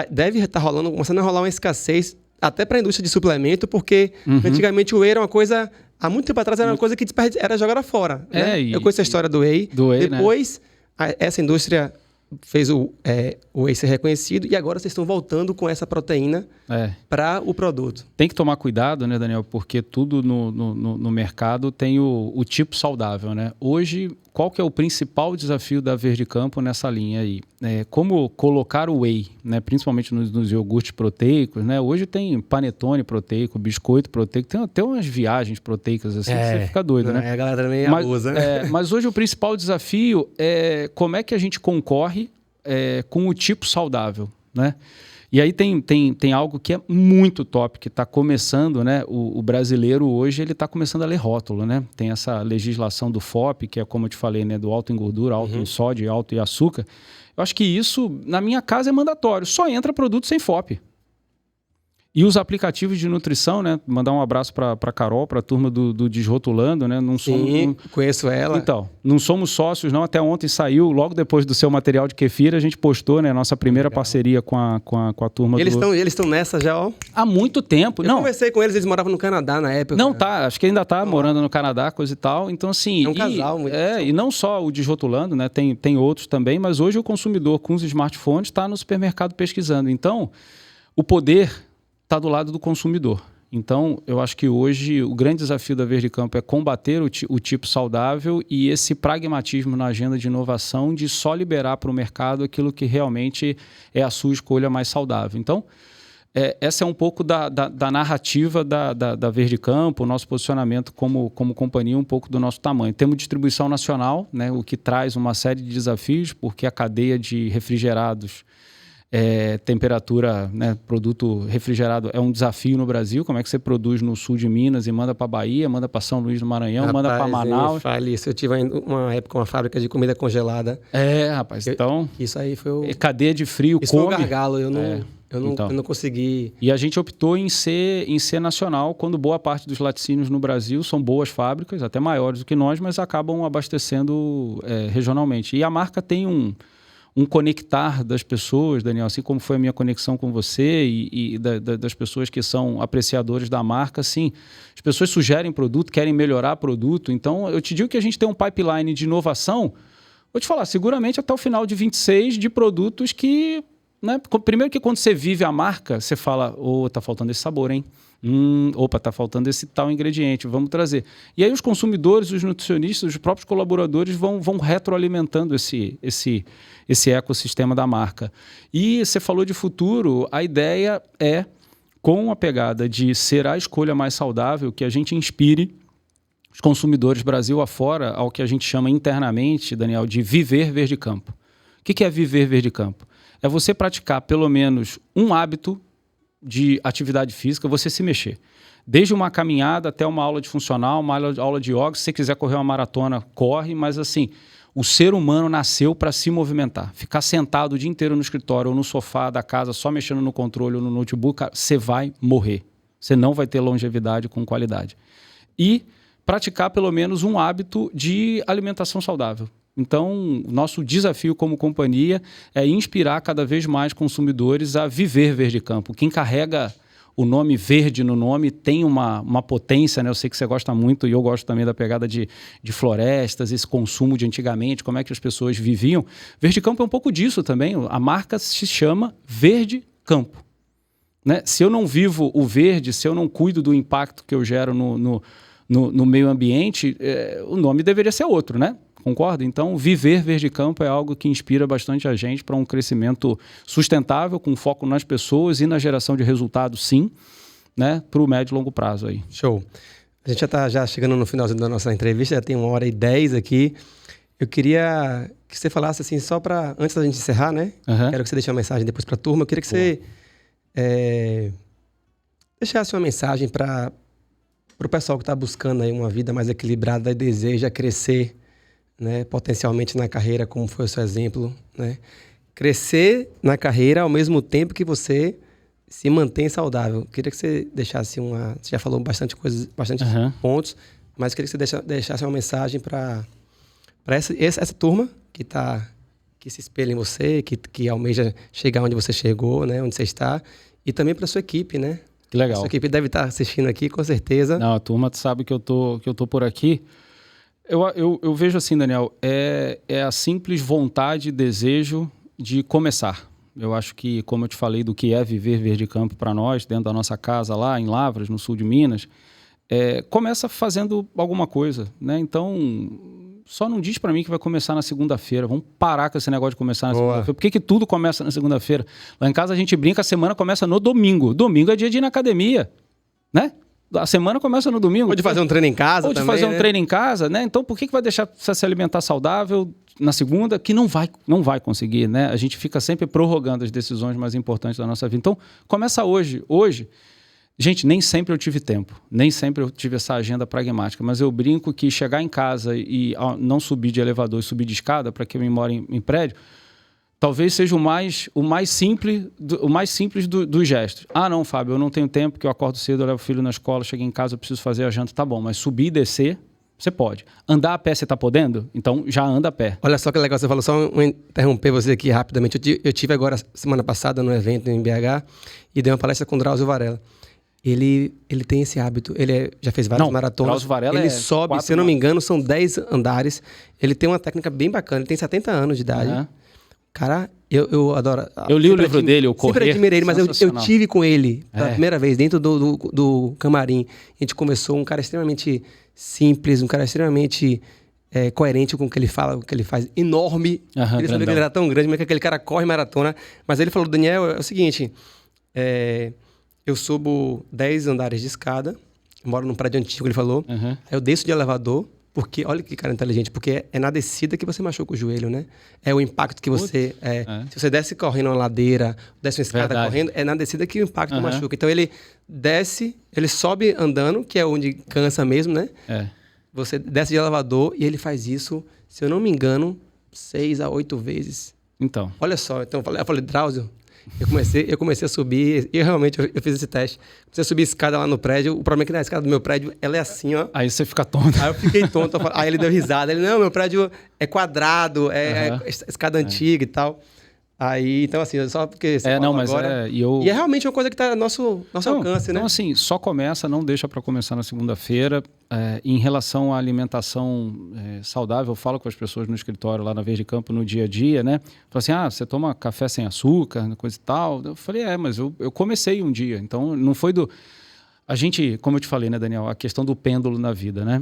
deve estar começando a rolar uma escassez até para a indústria de suplemento, porque antigamente o whey era uma coisa... Há muito tempo atrás era uma coisa que era jogada fora. Né? Eu conheço a história do whey. Depois, né? Essa indústria fez o whey ser reconhecido e agora vocês estão voltando com essa proteína para o produto. Tem que tomar cuidado, né, Daniel? Porque tudo no mercado tem o tipo saudável, né? Hoje, qual que é o principal desafio da Verde Campo nessa linha aí? Como colocar o whey, né? Principalmente nos iogurtes proteicos, né? Hoje tem panetone proteico, biscoito proteico, tem até umas viagens proteicas assim, que você fica doido, né? A galera também abusa, né? Mas hoje o principal desafio é como é que a gente concorre com o tipo saudável, né? E aí tem algo que é muito top, que está começando, né? O brasileiro hoje, ele está começando a ler rótulo, né? Tem essa legislação do FOP, que é, como eu te falei, né? Do alto em gordura, alto em sódio e alto em açúcar. Eu acho que isso, na minha casa, é mandatório. Só entra produto sem FOP. E os aplicativos de nutrição, né? Mandar um abraço para a Carol, para a turma do Desrotulando, né? Conheço ela. Então, não somos sócios, não. Até ontem saiu, logo depois do seu material de kefir, a gente postou, né? Nossa primeira parceria com a turma eles estão nessa já, ó. Há muito tempo. Eu conversei com eles moravam no Canadá na época. Não, acho que ainda tá morando no Canadá, coisa e tal. Então, assim... É um casal. E não só o Desrotulando, né? Tem outros também, mas hoje o consumidor com os smartphones está no supermercado pesquisando. Então, o poder está do lado do consumidor. Então, eu acho que hoje o grande desafio da Verde Campo é combater o tipo saudável e esse pragmatismo na agenda de inovação de só liberar para o mercado aquilo que realmente é a sua escolha mais saudável. Então, essa é um pouco da narrativa da Verde Campo, o nosso posicionamento como companhia, um pouco do nosso tamanho. Temos distribuição nacional, né, o que traz uma série de desafios, porque a cadeia de refrigerados, temperatura, né, produto refrigerado é um desafio no Brasil. Como é que você produz no sul de Minas e manda para Bahia, manda para São Luís do Maranhão, manda para Manaus? Eu tive uma época uma fábrica de comida congelada. Rapaz, então... Isso aí foi cadeia de frio, isso foi um gargalo, eu não... Eu não consegui... E a gente optou em ser nacional, quando boa parte dos laticínios no Brasil são boas fábricas, até maiores do que nós, mas acabam abastecendo regionalmente. E a marca tem um conectar das pessoas, Daniel, assim como foi a minha conexão com você e das pessoas que são apreciadores da marca, assim, as pessoas sugerem produto, querem melhorar produto. Então, eu te digo que a gente tem um pipeline de inovação, vou te falar, seguramente até o final de 26, de produtos que... Né? Primeiro que quando você vive a marca, você fala, tá faltando esse sabor, hein? Opa, tá faltando esse tal ingrediente, vamos trazer. E aí os consumidores, os nutricionistas, os próprios colaboradores vão retroalimentando esse ecossistema da marca. E você falou de futuro, a ideia é, com a pegada de ser a escolha mais saudável, que a gente inspire os consumidores Brasil afora ao que a gente chama internamente, Daniel, de viver verde campo. O que é viver verde campo? É você praticar pelo menos um hábito de atividade física, você se mexer. Desde uma caminhada até uma aula de funcional, uma aula de yoga. Se você quiser correr uma maratona, corre, mas assim, o ser humano nasceu para se movimentar. Ficar sentado o dia inteiro no escritório ou no sofá da casa, só mexendo no controle ou no notebook, você vai morrer. Você não vai ter longevidade com qualidade. E praticar pelo menos um hábito de alimentação saudável. Então, nosso desafio como companhia é inspirar cada vez mais consumidores a viver verde campo. Quem carrega o nome verde no nome tem uma potência, né? Eu sei que você gosta muito e eu gosto também da pegada de florestas, esse consumo de antigamente, como é que as pessoas viviam. Verde campo é um pouco disso também. A marca se chama Verde Campo. Né? Se eu não vivo o verde, se eu não cuido do impacto que eu gero no meio ambiente, o nome deveria ser outro, né? Concorda? Então, viver verde campo é algo que inspira bastante a gente para um crescimento sustentável, com foco nas pessoas e na geração de resultados, sim, né? Para o médio e longo prazo aí. Show. A gente já está chegando no finalzinho da nossa entrevista, já tem 1h10 aqui. Eu queria que você falasse assim, só para... Antes da gente encerrar, né? Quero que você deixe uma mensagem depois para a turma. Eu queria que você deixasse uma mensagem para o pessoal que está buscando aí uma vida mais equilibrada e deseja crescer, né, potencialmente na carreira, como foi o seu exemplo, né? Crescer na carreira ao mesmo tempo que você se mantém saudável. Queria que você deixasse Você já falou bastante coisas, bastante pontos, mas queria que você deixasse uma mensagem para essa turma que se espelha em você, que almeja chegar onde você chegou, né, onde você está, e também para sua equipe, né? Que legal. A sua equipe deve estar assistindo aqui, com certeza. Não, a turma sabe que eu tô por aqui. Eu vejo assim, Daniel, é a simples vontade e desejo de começar. Eu acho que, como eu te falei do que é viver verde campo para nós, dentro da nossa casa lá em Lavras, no sul de Minas, começa fazendo alguma coisa, né? Então, só não diz para mim que vai começar na segunda-feira. Vamos parar com esse negócio de começar na segunda-feira. Por que tudo começa na segunda-feira? Lá em casa a gente brinca, a semana começa no domingo. Domingo é dia de ir na academia, né? A semana começa no domingo. Ou de fazer um treino em casa também, fazer um treino em casa, né? Então, por que vai deixar você se alimentar saudável na segunda? Que não vai conseguir, né? A gente fica sempre prorrogando as decisões mais importantes da nossa vida. Então, começa hoje. Hoje, gente, nem sempre eu tive tempo. Nem sempre eu tive essa agenda pragmática. Mas eu brinco que chegar em casa e não subir de elevador e subir de escada, para quem mora em prédio, talvez seja o mais simples dos gestos. Ah, não, Fábio, eu não tenho tempo, porque eu acordo cedo, eu levo o filho na escola, chego em casa, eu preciso fazer a janta, tá bom. Mas subir e descer, você pode. Andar a pé, você tá podendo? Então, já anda a pé. Olha só que legal, você falou, só interromper você aqui rapidamente. Eu tive agora, semana passada, num evento em BH, e dei uma palestra com o Drauzio Varela. Ele tem esse hábito, ele já fez várias maratonas. Drauzio Varela ele sobe, se eu não me engano, são 10 andares. Ele tem uma técnica bem bacana, ele tem 70 anos de idade. Cara, eu adoro. Eu li o livro dele, o Correr. Sempre admirei ele, mas eu tive com ele pela primeira vez, dentro do camarim. A gente começou, um cara extremamente simples, um cara extremamente coerente com o que ele fala, o que ele faz. Enorme. Ele sabia que ele era tão grande, mas que aquele cara corre maratona. Mas ele falou, Daniel, é o seguinte, eu subo 10 andares de escada, moro num prédio antigo, ele falou. Aí eu desço de elevador. Porque, olha que cara inteligente, porque é na descida que você machuca o joelho, né? É o impacto que você... Se você desce correndo uma ladeira, desce uma escada correndo, é na descida que o impacto machuca. Então ele desce, ele sobe andando, que é onde cansa mesmo, né? Você desce de elevador e ele faz isso, se eu não me engano, 6 a 8 vezes. Então. Olha só, então eu falei, Drauzio, Eu comecei a subir, e realmente eu fiz esse teste. Comecei a subir escada lá no prédio. O problema é que na escada do meu prédio, ela é assim, ó. Aí você fica tonto. Aí eu fiquei tonto. Aí ele deu risada. Ele, não, meu prédio é quadrado, é escada antiga e tal. Aí, então assim, só porque você não, mas agora... E é realmente uma coisa que tá ao nosso alcance, né? Então, assim, só começa, não deixa para começar na segunda-feira. Em relação à alimentação saudável, eu falo com as pessoas no escritório, lá na Verde Campo, no dia a dia, né? Falo assim, você toma café sem açúcar, coisa e tal. Eu falei, mas eu comecei um dia. Então, não foi do... A gente, como eu te falei, né, Daniel, a questão do pêndulo na vida, né?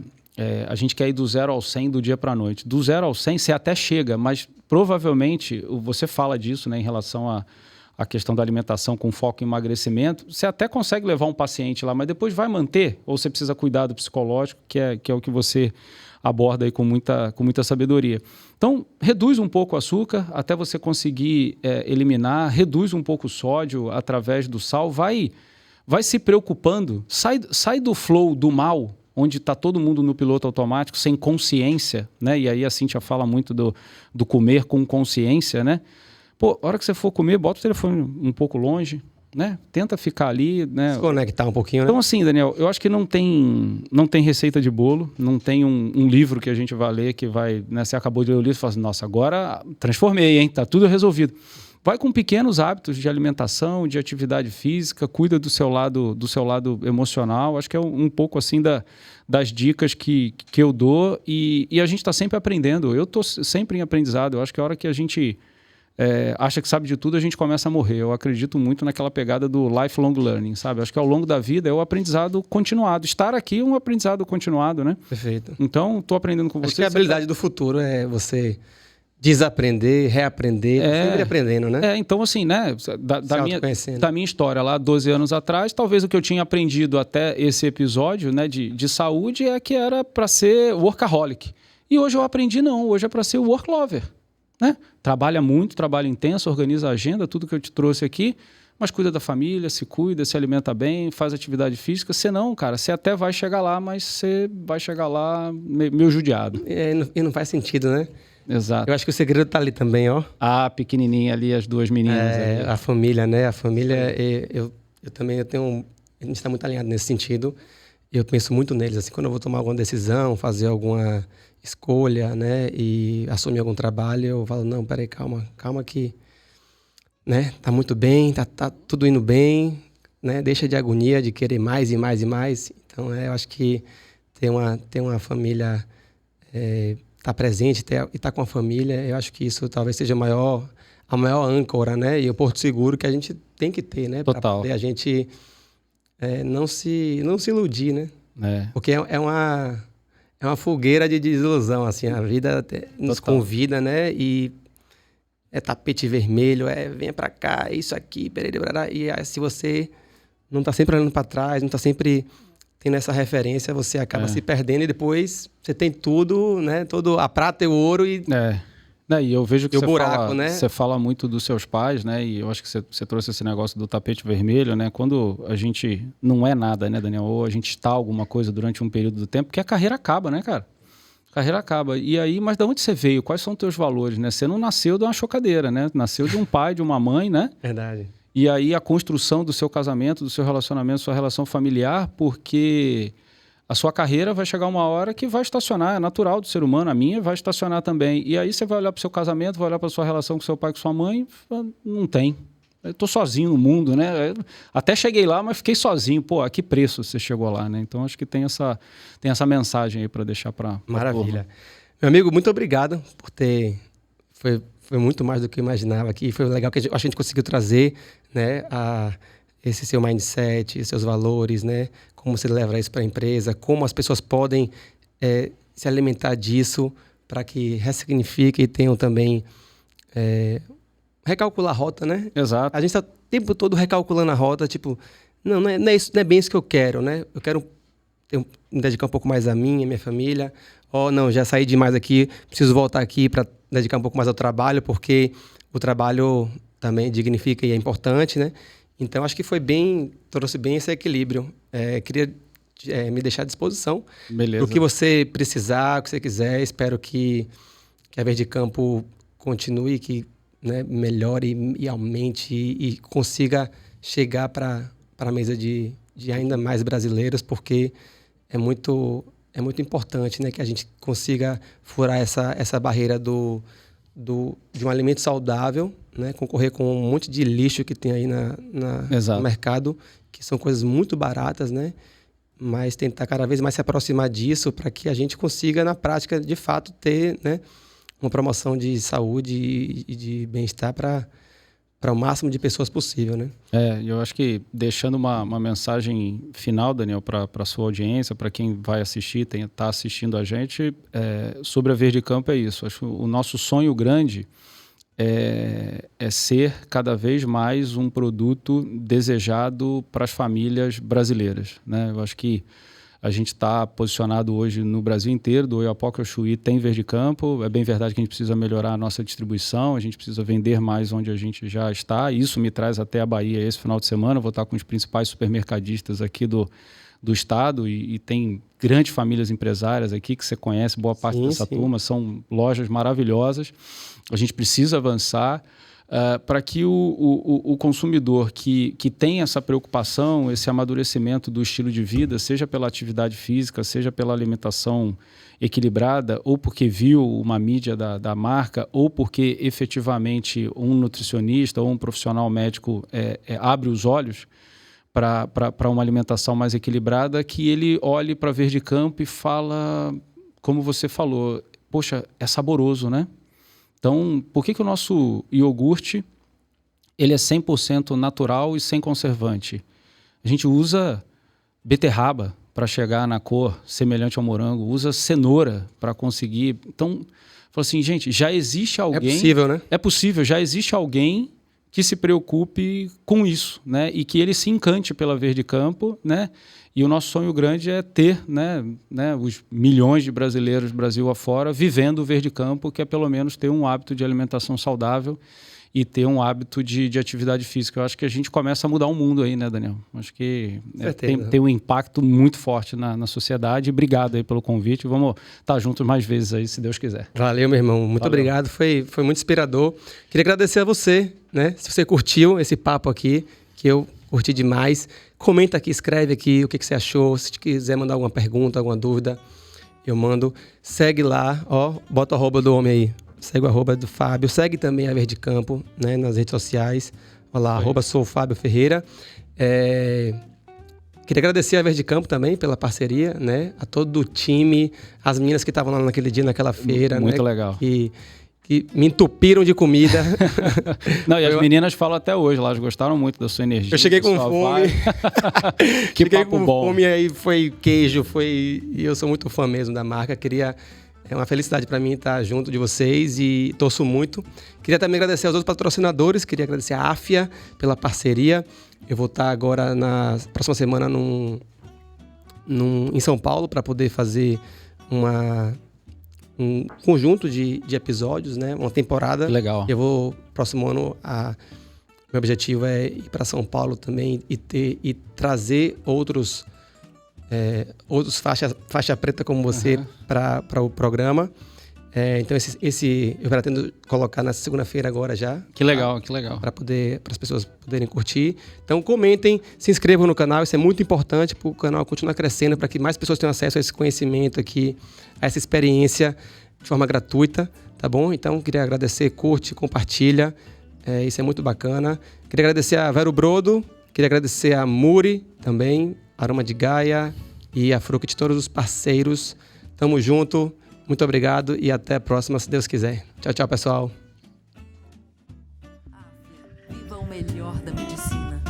A gente quer ir do 0 ao 100 do dia para a noite. Do 0 ao 100 você até chega, mas provavelmente, você fala disso, né, em relação à questão da alimentação com foco em emagrecimento, você até consegue levar um paciente lá, mas depois vai manter, ou você precisa cuidar do psicológico, que é o que você aborda aí com muita sabedoria. Então, reduz um pouco o açúcar até você conseguir eliminar, reduz um pouco o sódio através do sal, vai se preocupando, sai do flow do mal, onde está todo mundo no piloto automático, sem consciência, né? E aí a Cíntia fala muito do comer com consciência, né? Pô, a hora que você for comer, bota o telefone um pouco longe, né? Tenta ficar ali, né? Se conectar um pouquinho, né? Então, assim, Daniel, eu acho que não tem receita de bolo, não tem um livro que a gente vai ler que vai, né? Você acabou de ler o livro e fala assim, nossa, agora transformei, hein? Tá tudo resolvido. Vai com pequenos hábitos de alimentação, de atividade física, cuida do seu lado emocional. Acho que é um pouco assim das dicas que eu dou e a gente está sempre aprendendo. Eu estou sempre em aprendizado. Eu acho que a hora que a gente acha que sabe de tudo, a gente começa a morrer. Eu acredito muito naquela pegada do lifelong learning, sabe? Acho que ao longo da vida é o aprendizado continuado. Estar aqui é um aprendizado continuado, né? Perfeito. Então, estou aprendendo com você. Acho que a habilidade do futuro é você... desaprender, reaprender, sempre aprendendo, né? Então assim, né, da minha história lá, 12 anos atrás, talvez o que eu tinha aprendido até esse episódio, né, de saúde é que era para ser workaholic. E hoje eu aprendi não, hoje é para ser work lover, né? Trabalha muito, trabalha intenso, organiza a agenda, tudo que eu te trouxe aqui, mas cuida da família, se cuida, se alimenta bem, faz atividade física. Senão, cara, você até vai chegar lá, mas você vai chegar lá meio judiado. E não faz sentido, né? Exato. Eu acho que o segredo tá ali também, ó. Pequenininha ali, as duas meninas. A família, né? A família, eu também tenho... A gente está muito alinhado nesse sentido. Eu penso muito neles, assim, quando eu vou tomar alguma decisão, fazer alguma escolha, né? E assumir algum trabalho, eu falo, não, peraí, calma que... né? Tá muito bem, tá tudo indo bem, né? Deixa de agonia, de querer mais e mais e mais. Então, eu acho que ter uma família... tá presente e tá com a família, eu acho que isso talvez seja a maior âncora, né? E o porto seguro que a gente tem que ter, né? Para poder a gente não se iludir, né? Porque é uma fogueira de desilusão, assim, a vida nos convida, né? E tapete vermelho, venha para cá, isso aqui, e aí, se você não tá sempre olhando para trás, não tá sempre... tendo essa referência, você acaba se perdendo e depois você tem tudo, né? Todo a prata e o ouro e... E eu vejo que você fala muito dos seus pais, né? E eu acho que você trouxe esse negócio do tapete vermelho, né? Quando a gente não é nada, né, Daniel? Ou a gente está alguma coisa durante um período do tempo, porque a carreira acaba, né, cara? A carreira acaba. E aí, mas de onde você veio? Quais são os teus valores, né? Você não nasceu de uma chocadeira, né? Nasceu de um pai, de uma mãe, né? Verdade. E aí a construção do seu casamento, do seu relacionamento, sua relação familiar, porque a sua carreira vai chegar uma hora que vai estacionar, é natural do ser humano, a minha vai estacionar também. E aí você vai olhar para o seu casamento, vai olhar para a sua relação com seu pai, com sua mãe, não tem. Eu estou sozinho no mundo, né? Até cheguei lá, mas fiquei sozinho. Pô, a que preço você chegou lá, né? Então acho que tem essa mensagem aí para deixar para... Maravilha. Meu amigo, muito obrigado por ter... Foi muito mais do que eu imaginava aqui. Foi legal que a gente conseguiu trazer, né, esse seu mindset, seus valores, né? Como você leva isso para a empresa, como as pessoas podem se alimentar disso para que ressignifiquem e tenham também... recalcular a rota, né? Exato. A gente está o tempo todo recalculando a rota, tipo, não é bem isso que eu quero, né? Eu quero me dedicar um pouco mais a mim, a minha família. Não, já saí demais aqui, preciso voltar aqui para dedicar um pouco mais ao trabalho, porque o trabalho também dignifica e é importante, né? Então, acho que trouxe bem esse equilíbrio. Queria me deixar à disposição. Beleza. O que você precisar, o que você quiser. Espero que a Verde Campo continue, que né, melhore e aumente e consiga chegar para a mesa de ainda mais brasileiros, porque é muito importante, né, que a gente consiga furar essa barreira de um alimento saudável, né, concorrer com um monte de lixo que tem aí no mercado, que são coisas muito baratas, né, mas tentar cada vez mais se aproximar disso para que a gente consiga, na prática, de fato, ter, né, uma promoção de saúde e de bem-estar para o máximo de pessoas possível, né? Eu acho que deixando uma mensagem final, Daniel, para a sua audiência, para quem vai assistir, está assistindo a gente, sobre a Verde Campo é isso. Acho que o nosso sonho grande é ser cada vez mais um produto desejado para as famílias brasileiras, né? Eu acho que a gente está posicionado hoje no Brasil inteiro, do Oiapoque ao Chuí tem Verde Campo. É bem verdade que a gente precisa melhorar a nossa distribuição, a gente precisa vender mais onde a gente já está. Isso me traz até a Bahia esse final de semana. Vou estar com os principais supermercadistas aqui do estado e tem grandes famílias empresárias aqui que você conhece, boa parte dessa turma. São lojas maravilhosas. A gente precisa avançar para que o consumidor que tem essa preocupação, esse amadurecimento do estilo de vida, seja pela atividade física, seja pela alimentação equilibrada, ou porque viu uma mídia da marca, ou porque efetivamente um nutricionista ou um profissional médico abre os olhos para uma alimentação mais equilibrada, que ele olhe para Verde Campo e fala, como você falou, poxa, é saboroso, né? Então, por que o nosso iogurte ele é 100% natural e sem conservante? A gente usa beterraba para chegar na cor semelhante ao morango, usa cenoura para conseguir. Então, falo assim, gente, já existe alguém... É possível, né? É possível, já existe alguém que se preocupe com isso, né? E que ele se encante pela Verde Campo, né? E o nosso sonho grande é ter, né, os milhões de brasileiros Brasil afora vivendo o Verde Campo, que é pelo menos ter um hábito de alimentação saudável e ter um hábito de atividade física. Eu acho que a gente começa a mudar o mundo aí, né, Daniel? Acho que tem um impacto muito forte na sociedade. Obrigado aí pelo convite. Vamos estar juntos mais vezes aí, se Deus quiser. Valeu, meu irmão. Muito obrigado. Foi muito inspirador. Queria agradecer a você, né? Se você curtiu esse papo aqui, que eu curti demais. Comenta aqui, escreve aqui o que você achou. Se quiser mandar alguma pergunta, alguma dúvida, eu mando. Segue lá, ó, bota o arroba do homem aí. Segue o arroba do Fábio. Segue também a Verde Campo, né, nas redes sociais. Olha lá, arroba sou Fábio Ferreira. Queria agradecer a Verde Campo também pela parceria, né? A todo o time, as meninas que estavam lá naquele dia, naquela feira. Muito né? legal. Que me entupiram de comida. Não, e as meninas falam até hoje, elas gostaram muito da sua energia. Eu cheguei com fome. Que cheguei papo com bom. fome, aí foi queijo, e eu sou muito fã mesmo da marca. É uma felicidade para mim estar junto de vocês e torço muito. Queria também agradecer aos outros patrocinadores, queria agradecer a AFIA pela parceria. Eu vou estar agora na próxima semana em São Paulo para poder fazer um conjunto de episódios, né? Uma temporada. Legal. Próximo ano, meu objetivo é ir para São Paulo também e trazer outros faixa preta como você para o programa. Então, eu pretendo colocar na segunda-feira agora já. Que legal, que legal. Para as pessoas poderem curtir. Então, comentem, se inscrevam no canal. Isso é muito importante para o canal continuar crescendo, para que mais pessoas tenham acesso a esse conhecimento aqui, a essa experiência de forma gratuita, tá bom? Então, queria agradecer, curte, compartilha. Isso é muito bacana. Queria agradecer a Vero Brodo, queria agradecer a Muri também, Aroma de Gaia e a Fruct, todos os parceiros. Tamo junto. Muito obrigado e até a próxima, se Deus quiser. Tchau, tchau, pessoal. Viva o melhor da medicina.